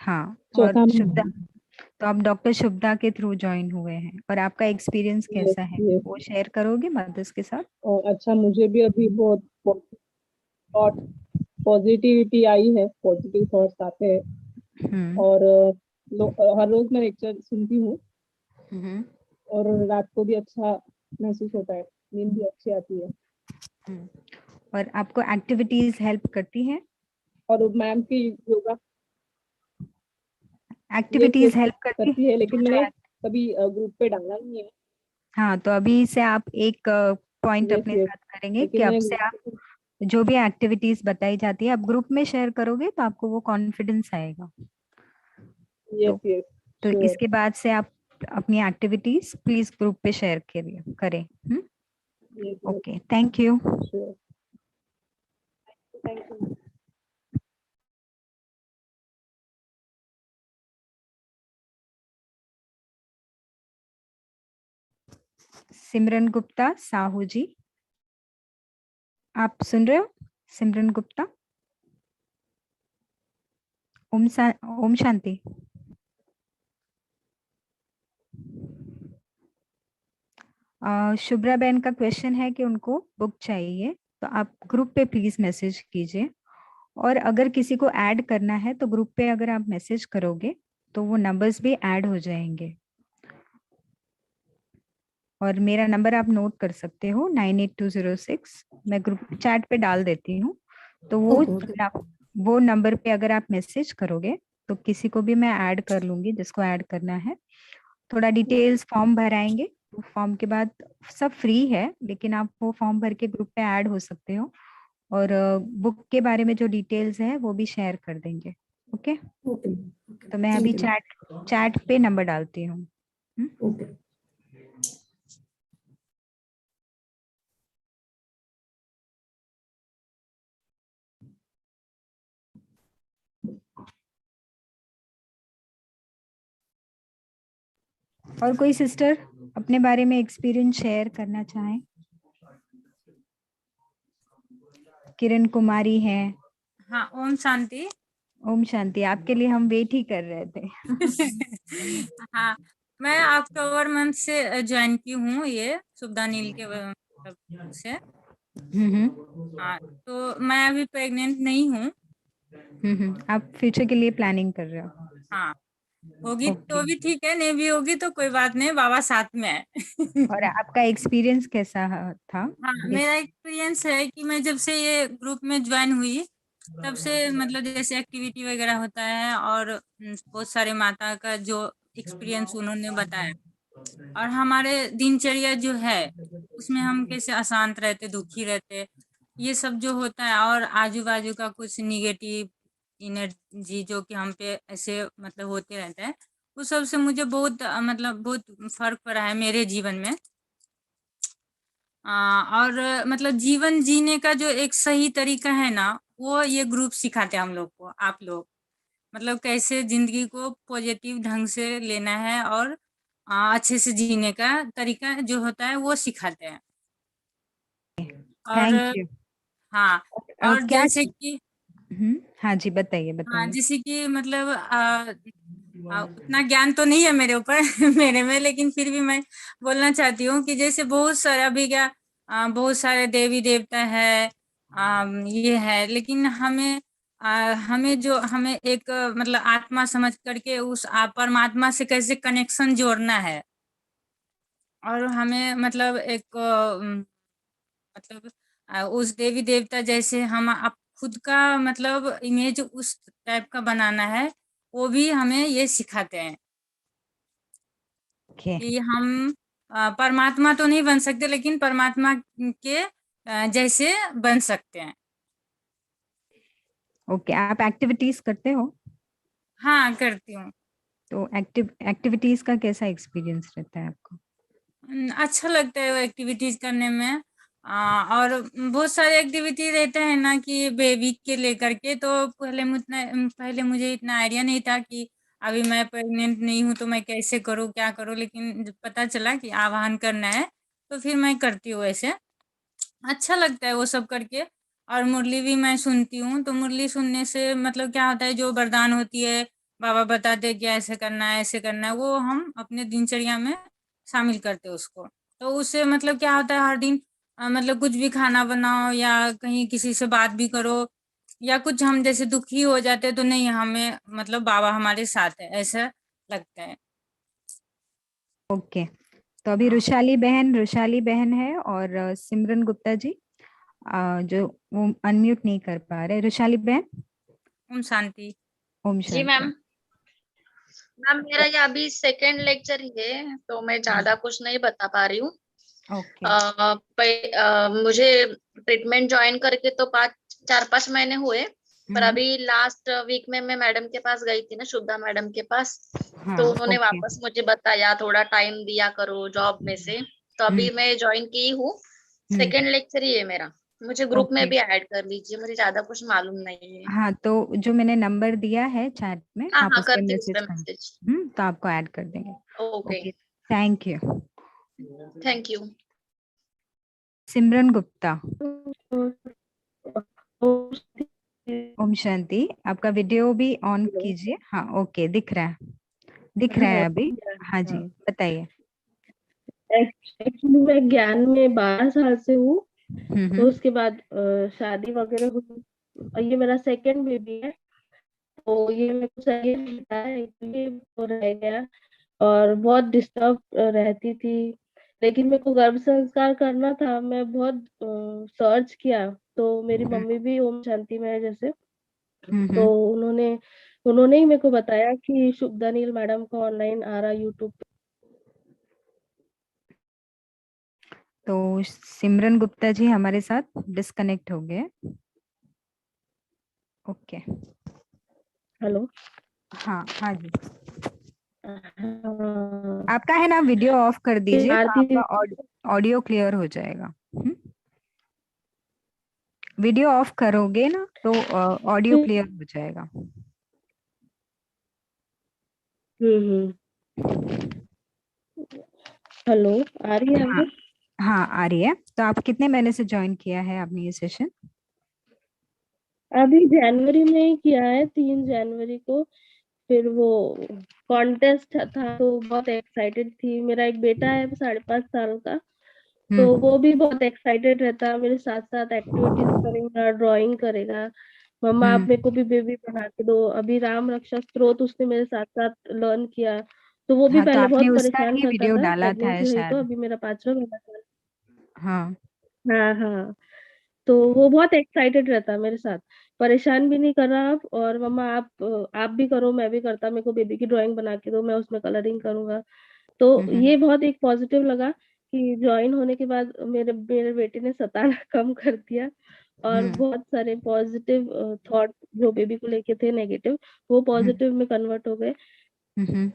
हाँ। और चौथा शुभदा, तो आप डॉक्टर शुभदा के थ्रू ज्वाइन हुए हैं और आपका एक्सपीरियंस कैसा है वो शेयर करोगे मदर्स के साथ? और अच्छा, मुझे भी अभी बहुत पॉजिटिविटी आई है, पॉजिटिव थॉट्स आते हैं। और हर रोज मैं लेक्चर सुनती हूँ और रात को भी अच्छा महसूस होता है, नींद भी अच्छी आती है। और आपको एक्टिविटीज हेल्प करती हैं? और मैम की योगा एक्टिविटीज हेल्प करती है, लेकिन मैंने कभी ग्रुप पे डाला नहीं है। हाँ, तो अभी से आप एक पॉइंट अपने साथ करेंगे कि अब से आप जो भी एक्टिविटीज बताई जाती है आप ग्रुप में शेयर करोगे तो आपको वो कॉन्फिडेंस आएगा। तो इसके बाद से आप अपनी एक्टिविटीज प्लीज ग्रुप पे शेयर करें। Okay, thank you. Thank you. Simran Gupta Sahu ji, आप सुन रहे हो? सिमरन गुप्ता। ओम शांति। शुभ्रा बहन का क्वेश्चन है कि उनको बुक चाहिए, तो आप ग्रुप पे प्लीज मैसेज कीजिए। और अगर किसी को ऐड करना है तो ग्रुप पे अगर आप मैसेज करोगे तो वो नंबर्स भी ऐड हो जाएंगे। और मेरा नंबर आप नोट कर सकते हो 98206, मैं ग्रुप चैट पे डाल देती हूँ। तो वो नंबर पे अगर आप मैसेज करोगे तो किसी को भी मैं ऐड कर लूंगी जिसको ऐड करना है। थोड़ा डिटेल्स फॉर्म भराएंगे, फॉर्म के बाद सब फ्री है, लेकिन आप वो फॉर्म भर के ग्रुप पे ऐड हो सकते हो। और बुक के बारे में जो डिटेल्स है वो भी शेयर कर देंगे। ओके, तो मैं अभी चैट पे नंबर डालती हूँ। और कोई सिस्टर अपने बारे में एक्सपीरियंस शेयर करना चाहें? किरण कुमारी है। हाँ, ओम शांति। ओम शांति, आपके लिए हम वेट ही कर रहे थे। हाँ, मैं अक्टूबर मंथ से ज्वाइन की हूँ ये सुब्धा नील के से। हाँ, तो मैं अभी प्रेग्नेंट नहीं हूँ। आप फ्यूचर के लिए प्लानिंग कर रहे हो? हाँ, होगी तो भी ठीक है, नहीं भी होगी तो कोई बात नहीं, बाबा साथ में है। और आपका एक्सपीरियंस कैसा था? हाँ, मेरा एक्सपीरियंस है कि मैं जब से ये ग्रुप में ज्वाइन हुई तब से मतलब जैसे एक्टिविटी वगैरह होता है और बहुत सारे माता का जो एक्सपीरियंस उन्होंने बताया, और हमारे दिनचर्या जो है उसमें हम कैसे अशांत रहते, दुखी रहते, ये सब जो होता है, और आजू बाजू का कुछ निगेटिव एनर्जी जो कि हम पे ऐसे मतलब होते रहते हैं, उस सब से मुझे बहुत मतलब बहुत फर्क पड़ा है मेरे जीवन में। और मतलब जीवन जीने का जो एक सही तरीका है ना, वो ये ग्रुप सिखाते हैं हम लोग को। आप लोग मतलब कैसे जिंदगी को पॉजिटिव ढंग से लेना है और अच्छे से जीने का तरीका जो होता है वो सिखाते हैं। और थैंक यू। हाँ, और क्या? जैसे कि हाँ जी, बताइए हाँ, बताइए। जैसे कि मतलब उतना ज्ञान तो नहीं है मेरे ऊपर मेरे में, लेकिन फिर भी मैं बोलना चाहती हूँ कि जैसे बहुत सारे अभी क्या बहुत सारे देवी देवता है, ये है, लेकिन हमें एक मतलब आत्मा समझ करके उस परमात्मा से कैसे कनेक्शन जोड़ना है। और हमें मतलब एक मतलब उस देवी देवता जैसे हम खुद का मतलब इमेज उस टाइप का बनाना है, वो भी हमें ये सिखाते हैं कि हम परमात्मा तो नहीं बन सकते, लेकिन परमात्मा के जैसे बन सकते हैं। ओके, आप एक्टिविटीज करते हो? हाँ, करती हूँ। तो एक्टिविटीज का कैसा एक्सपीरियंस रहता है आपको? अच्छा लगता है वो एक्टिविटीज करने में। और बहुत सारे एक्टिविटी रहते हैं ना कि बेबी के लेकर के, तो पहले मुझे इतना आइडिया नहीं था कि अभी मैं प्रेग्नेंट नहीं हूँ तो मैं कैसे करूँ, क्या करूँ, लेकिन जब पता चला कि आवाहन करना है तो फिर मैं करती हूँ ऐसे। अच्छा लगता है वो सब करके। और मुरली भी मैं सुनती हूँ, तो मुरली सुनने से मतलब क्या होता है, जो वरदान होती है बाबा बताते हैं कि ऐसे करना है ऐसे करना है, वो हम अपने दिनचर्या में शामिल करते हैं उसको। तो उससे मतलब क्या होता है, हर दिन मतलब कुछ भी खाना बनाओ या कहीं किसी से बात भी करो, या कुछ हम जैसे दुखी हो जाते हैं तो नहीं, हमें मतलब बाबा हमारे साथ है, ऐसा लगता है। ओके, तो अभी रुशाली बहन है और सिमरन गुप्ता जी जो वो अनम्यूट नहीं कर पा रहे। रुशाली बहन। ओम शांति। ओम जी शांति। मैम मेरा ये अभी सेकेंड लेक्चर ही है, तो मैं ज्यादा कुछ नहीं बता पा रही हूँ। मुझे ट्रीटमेंट ज्वाइन करके तो 4-5 महीने हुए, पर अभी लास्ट वीक में मैं मैडम के पास गई थी ना, शुभदा मैडम के पास, हाँ, तो उन्होंने ओके। वापस मुझे बताया थोड़ा टाइम दिया करो जॉब में से, तो अभी मैं ज्वाइन की हूँ। सेकेंड लेक्चर ही है मेरा, मुझे ग्रुप में ओके। भी ऐड कर लीजिए, मुझे ज्यादा कुछ मालूम नहीं है। हाँ, तो जो मैंने नंबर दिया है चैट में, हाँ आप हाँ, उस पे करती हूँ उस मैसेज पे कर। मैसेज। तो आपको ऐड कर देंगे। Okay, okay, thank you. Thank you. Simran Gupta. ओम शांति। आपका वीडियो भी ऑन कीजिए। हाँ, ओके, दिख रहा है, दिख रहा है अभी। हाँ जी, बताइए। एक्चुअली मैं ज्ञान में 12 साल से हूँ, तो हम्म। उसके बाद शादी वगैरह हुई, और ये मेरा सेकंड बेबी है, तो ये मेरे को सही नहीं था, इसलिए वो रह गया और बहुत डिस्टर्ब रहती थी। लेकिन मेरे को गर्भ संस्कार करना था, मैं बहुत सर्च किया, तो मेरी मम्मी भी ओम शांति में है जैसे, तो उन्होंने उन्होंने ही मेरे को बताया कि शुभदा नील मैडम का ऑनलाइन आ रहा यूट्यूब पे। तो सिमरन गुप्ता जी हमारे साथ डिस्कनेक्ट हो गए। ओके। हेलो। हाँ हाँ जी। हाँ, आपका है ना, वीडियो ऑफ कर दीजिए तो आरती आपका ऑडियो क्लियर हो जाएगा। वीडियो ऑफ करोगे ना तो ऑडियो क्लियर हो जाएगा। हेलो, आ रही है हाँ आवाज? हाँ, आ रही है। तो आप कितने महीने से ज्वाइन किया है आपने ये सेशन? अभी जनवरी में ही किया है, 3 जनवरी को। फिर वो कॉन्टेस्ट था तो बहुत एक्साइटेड थी। मेरा एक बेटा है 5.5 साल का, तो वो भी बहुत एक्साइटेड रहता है, मेरे साथ साथ एक्टिविटीज करेगा, ड्राइंग करेगा, मम्मा आप मेरे को भी बेबी बना के दो। अभी राम रक्षा स्तोत्र उसने मेरे साथ साथ लर्न किया, तो वो भी हाँ, तो पहले आपने बहुत उसका परेशान ही करता वीडियो था, डाला था प्रेगनेंसी हुई तो शायद। अभी मेरा 5वां महीना था। हाँ। हाँ हाँ, तो वो बहुत एक्साइटेड रहता है मेरे साथ, परेशान भी नहीं कर रहा आप, और मम्मा आप भी करो, मैं भी करता, मेरे को बेबी की ड्राइंग बना के दो, मैं उसमें कलरिंग करूंगा। तो ये बहुत एक पॉजिटिव लगा कि ज्वाइन होने के बाद मेरे मेरे बेटे ने सताना कम कर दिया, और बहुत सारे पॉजिटिव थॉट जो बेबी को लेके थे नेगेटिव, वो पॉजिटिव में कन्वर्ट हो गए।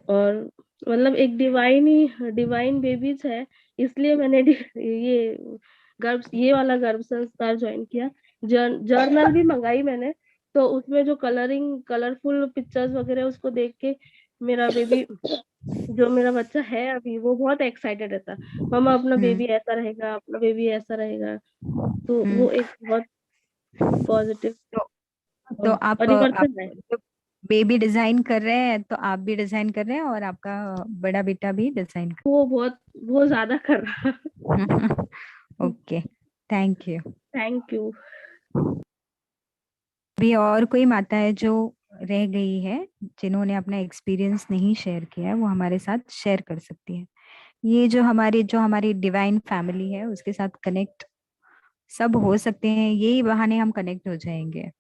और मतलब एक डिवाइन बेबीज है, इसलिए मैंने ये वाला गर्भ संस्कार ज्वाइन किया। जर्नल भी मंगाई मैंने, तो उसमें जो कलरफुल पिक्चर्स वगैरह उसको देख के मेरा बेबी, जो मेरा बच्चा है अभी, वो बहुत एक्साइटेड रहता, मम्मा अपना बेबी ऐसा रहेगा, अपना बेबी ऐसा रहेगा। तो वो एक बहुत पॉजिटिव तो आप परिवर्तन है। जो बेबी डिजाइन कर रहे हैं तो आप भी डिजाइन कर रहे हैं और आपका बड़ा बेटा भी डिजाइन कर। वो ज्यादा कर रहा। Okay, thank you. Thank you. भी और कोई माता है जो रह गई है, जिन्होंने अपना एक्सपीरियंस नहीं शेयर किया है, वो हमारे साथ शेयर कर सकती है। ये जो हमारी डिवाइन फैमिली है उसके साथ कनेक्ट सब हो सकते हैं, यही बहाने हम कनेक्ट हो जाएंगे।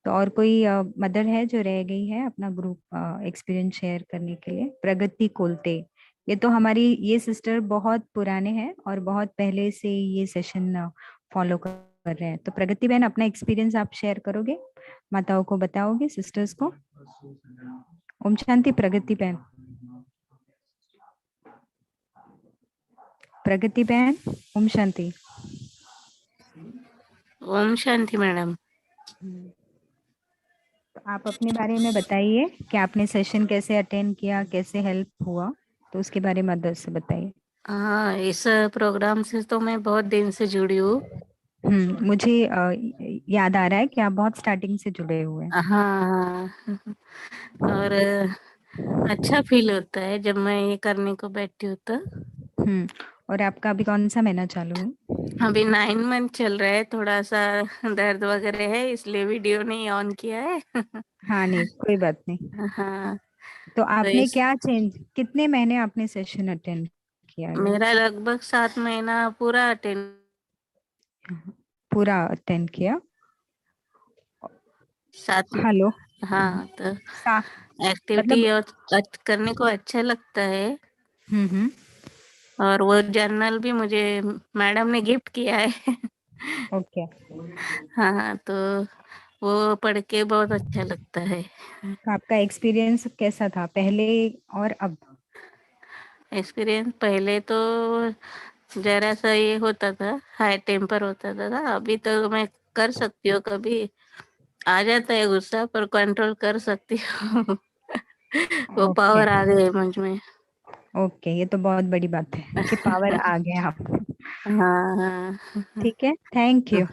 तो और कोई मदर है जो रह गई है अपना ग्रुप एक्सपीरियंस शेयर करने के लिए? प्रगति कोलते। ये तो हमारी ये सिस्टर बहुत पुराने हैं और बहुत पहले से ये सेशन फॉलो कर रहे हैं। तो प्रगति बहन, अपना एक्सपीरियंस आप शेयर करोगे, माताओं को बताओगे, सिस्टर्स को? ओम शांति प्रगति बहन। प्रगति बहन, ओम शांति। ओम शांति मैडम। तो आप अपने बारे में बताइए कि आपने सेशन कैसे अटेंड किया, कैसे हेल्प हुआ, तो उसके बारे में मदद से बताइए। हाँ, इस प्रोग्राम से तो मैं बहुत दिन से जुड़ी हूँ। मुझे याद आ रहा है कि आप बहुत स्टार्टिंग से जुड़े हुए हैं। हाँ, और अच्छा फील होता है जब मैं ये करने को बैठती हूँ तो। और आपका अभी कौन सा महीना चालू है? अभी 9 मंथ चल रहा है, थोड़ा सा दर्द वगैरह है इसलिए वीडियो नहीं ऑन किया है। हाँ, नहीं कोई बात नहीं। हाँ, तो आपने इस क्या चेंज, कितने महीने आपने सेशन अटेंड किया है? मेरा लगभग 7 महीना पूरा अटेंड किया। 7। हेलो। हाँ, तो मतलब एक्टिविटी और करने को अच्छा लगता है। हम्म। और वो जर्नल भी मुझे मैडम ने गिफ्ट किया है। ओके। हाँ, तो वो पढ़ के बहुत अच्छा लगता है। तो आपका एक्सपीरियंस कैसा था पहले और अब? एक्सपीरियंस पहले तो जरा सा ये होता था, हाई टेम्पर होता था। अभी तो मैं कर सकती हूँ, कभी आ जाता है गुस्सा पर कंट्रोल कर सकती हूँ। वो पावर आ गए मुझ में। ओके, ये तो बहुत बड़ी बात है कि पावर आ गया आपको। हाँ हाँ। ठीक है, thank you.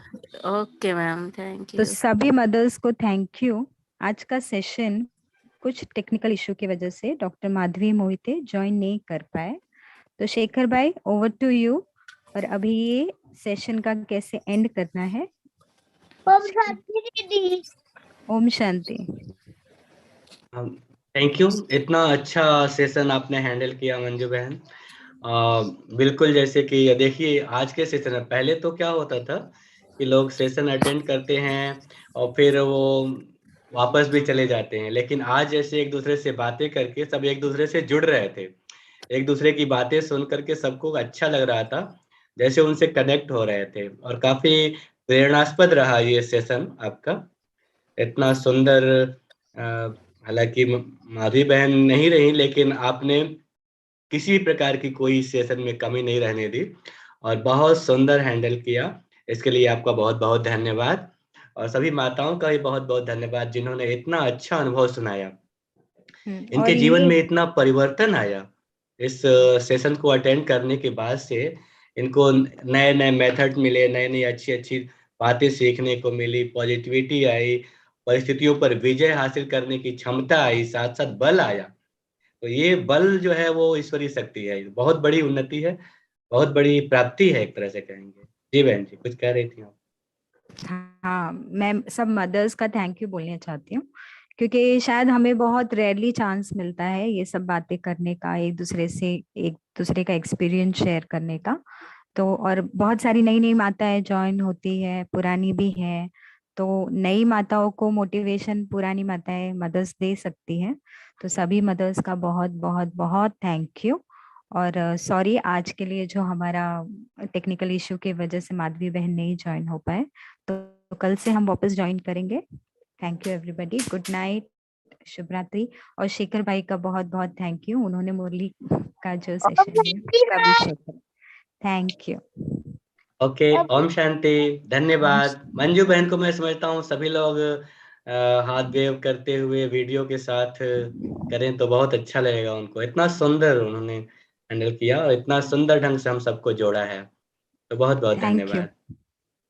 Okay ma'am, thank तो यू। सभी मदर्स को थैंक यू। आज का सेशन कुछ टेक्निकल इशू की वजह से डॉक्टर माधवी मोहिते ज्वाइन नहीं कर पाए। तो शेखर भाई, ओवर टू यू। और अभी ये सेशन का कैसे एंड करना है? ओम शांति दीदी। ओम शांति। थैंक यू, इतना अच्छा सेशन आपने हैंडल किया मंजू बहन। बिल्कुल, जैसे कि देखिए आज के सेशन में पहले तो क्या होता था कि लोग सेशन अटेंड करते हैं और फिर वो वापस भी चले जाते हैं, लेकिन आज जैसे एक दूसरे से बातें करके सब एक दूसरे से जुड़ रहे थे, एक दूसरे की बातें सुन करके सबको अच्छा लग रहा था, जैसे उनसे कनेक्ट हो रहे थे। और काफी प्रेरणास्पद रहा ये सेशन आपका, इतना सुंदर। हालांकि माधवी बहन नहीं रही, लेकिन आपने किसी प्रकार की कोई सेशन में कमी नहीं रहने दी और बहुत सुंदर हैंडल किया। इसके लिए आपका बहुत बहुत धन्यवाद। और सभी माताओं का भी बहुत बहुत धन्यवाद जिन्होंने इतना अच्छा अनुभव सुनाया, इनके और जीवन ये में इतना परिवर्तन आया इस सेशन को अटेंड करने के बाद से। इनको नए नए मेथड मिले, नई नई अच्छी अच्छी बातें सीखने को मिली, पॉजिटिविटी आई, परिस्थितियों पर विजय हासिल करने की क्षमता आई, साथ साथ बल आया। तो ये बल जो है वो ईश्वरीय शक्ति है, बहुत बड़ी उन्नति है, बहुत बड़ी प्राप्ति है एक तरह से कहेंगे। जी बहन जी, कुछ कह रही थी आप? हाँ, मैं सब मदर्स का थैंक यू बोलना चाहती हूँ, क्योंकि शायद हमें बहुत रेयरली चांस मिलता है ये सब बातें करने का, एक दूसरे से एक दूसरे का एक्सपीरियंस शेयर करने का। तो और बहुत सारी नई नई माताएं ज्वाइन होती है, पुरानी भी है। तो नई माताओं को मोटिवेशन पुरानी माताएं मदर्स दे सकती हैं। तो सभी मदर्स का बहुत बहुत बहुत थैंक यू। और सॉरी आज के लिए जो हमारा टेक्निकल इशू की वजह से माधवी बहन नहीं ज्वाइन हो पाए। तो कल से हम वापस ज्वाइन करेंगे। Thank you everybody, good night, शुभ रात्रि। और शेखर भाई का बहुत बहुत थैंक यू, उन्होंने मुरली का जो सेशन लिया, अभिषेक, thank you. Okay, Om Shanti, धन्यवाद। मंजू बहन को मैं समझता हूँ सभी लोग हाथ वेव करते हुए वीडियो के साथ करें तो बहुत अच्छा लगेगा उनको। इतना सुंदर उन्होंने हैंडल किया और इतना सुंदर ढंग से हम सबको जोड़ा है, तो बहुत बहुत थैंक यू। धन्यवाद।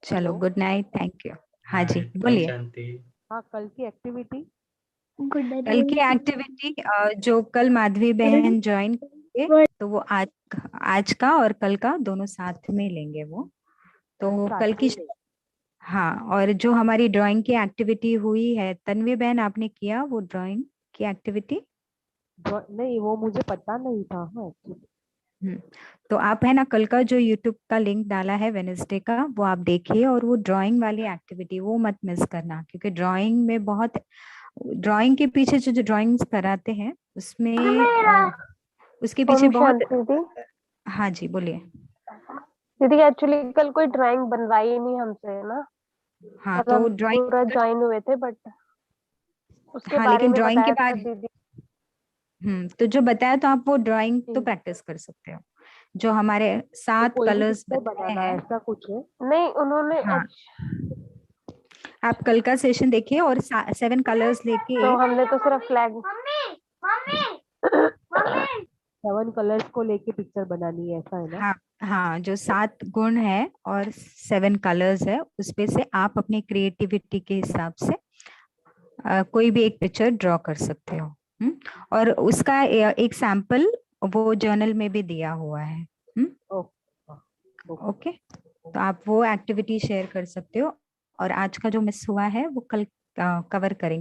चलो, गुड नाइट, थैंक यू। हाँ जी, ओम बोलिए। शांति। हाँ, कल की एक्टिविटी कल की एक्टिविटी जो कल माधवी बहन ज्वाइन करेंगे, तो वो आज का और कल का दोनों साथ में लेंगे वो। तो कल की, हाँ, और जो हमारी ड्राइंग की एक्टिविटी हुई है, तन्वी बहन आपने किया वो ड्राइंग की एक्टिविटी? नहीं, वो मुझे पता नहीं था। हाँ, तो आप है ना, कल का जो यूट्यूब का लिंक डाला है वेडनेसडे का, वो आप देखिए, और वो ड्राइंग वाली एक्टिविटी वो मत मिस करना, क्योंकि ड्राइंग में बहुत, ड्राइंग के पीछे जो ड्राइंग्स कराते हैं उसमें उसके पीछे ओम बहुत। शांति दीदी। हाँ जी, बोलिए। दीदी एक्चुअली कल कोई ड्राइंग बनवाई नहीं हमसे ना, हाँ, तो मतलब ड्राइंग, पूरा ज्वाइन हुए थे, बट उसके हाँ, बारे लेकिन में ड्राइंग के बताया था बाद दीदी। तो जो बताया, तो आप वो ड्राइंग तो प्रैक्टिस कर सकते हो, जो हमारे तो 7 कोई भी कलर्स पिक्चर बताए बनाना हैं। ऐसा कुछ है? नहीं, उन्होंने हाँ, आप कल का सेशन देखिए और 7 कलर्स लेके, तो हमने तो सिर्फ फ्लैग 7 कलर्स को लेके पिक्चर बनानी है, ऐसा है ना? हाँ हाँ, जो 7 गुण है और 7 कलर्स है, उसपे से आप अपनी क्रिएटिविटी के हिसाब से कोई भी एक पिक्चर ड्रॉ कर सकते हो। और उसका एक सैंपल वो जर्नल में भी दिया हुआ है। ओके, तो आप वो एक्टिविटी शेयर कर सकते हो, और आज का जो मिस हुआ है वो कल कवर करेंगे।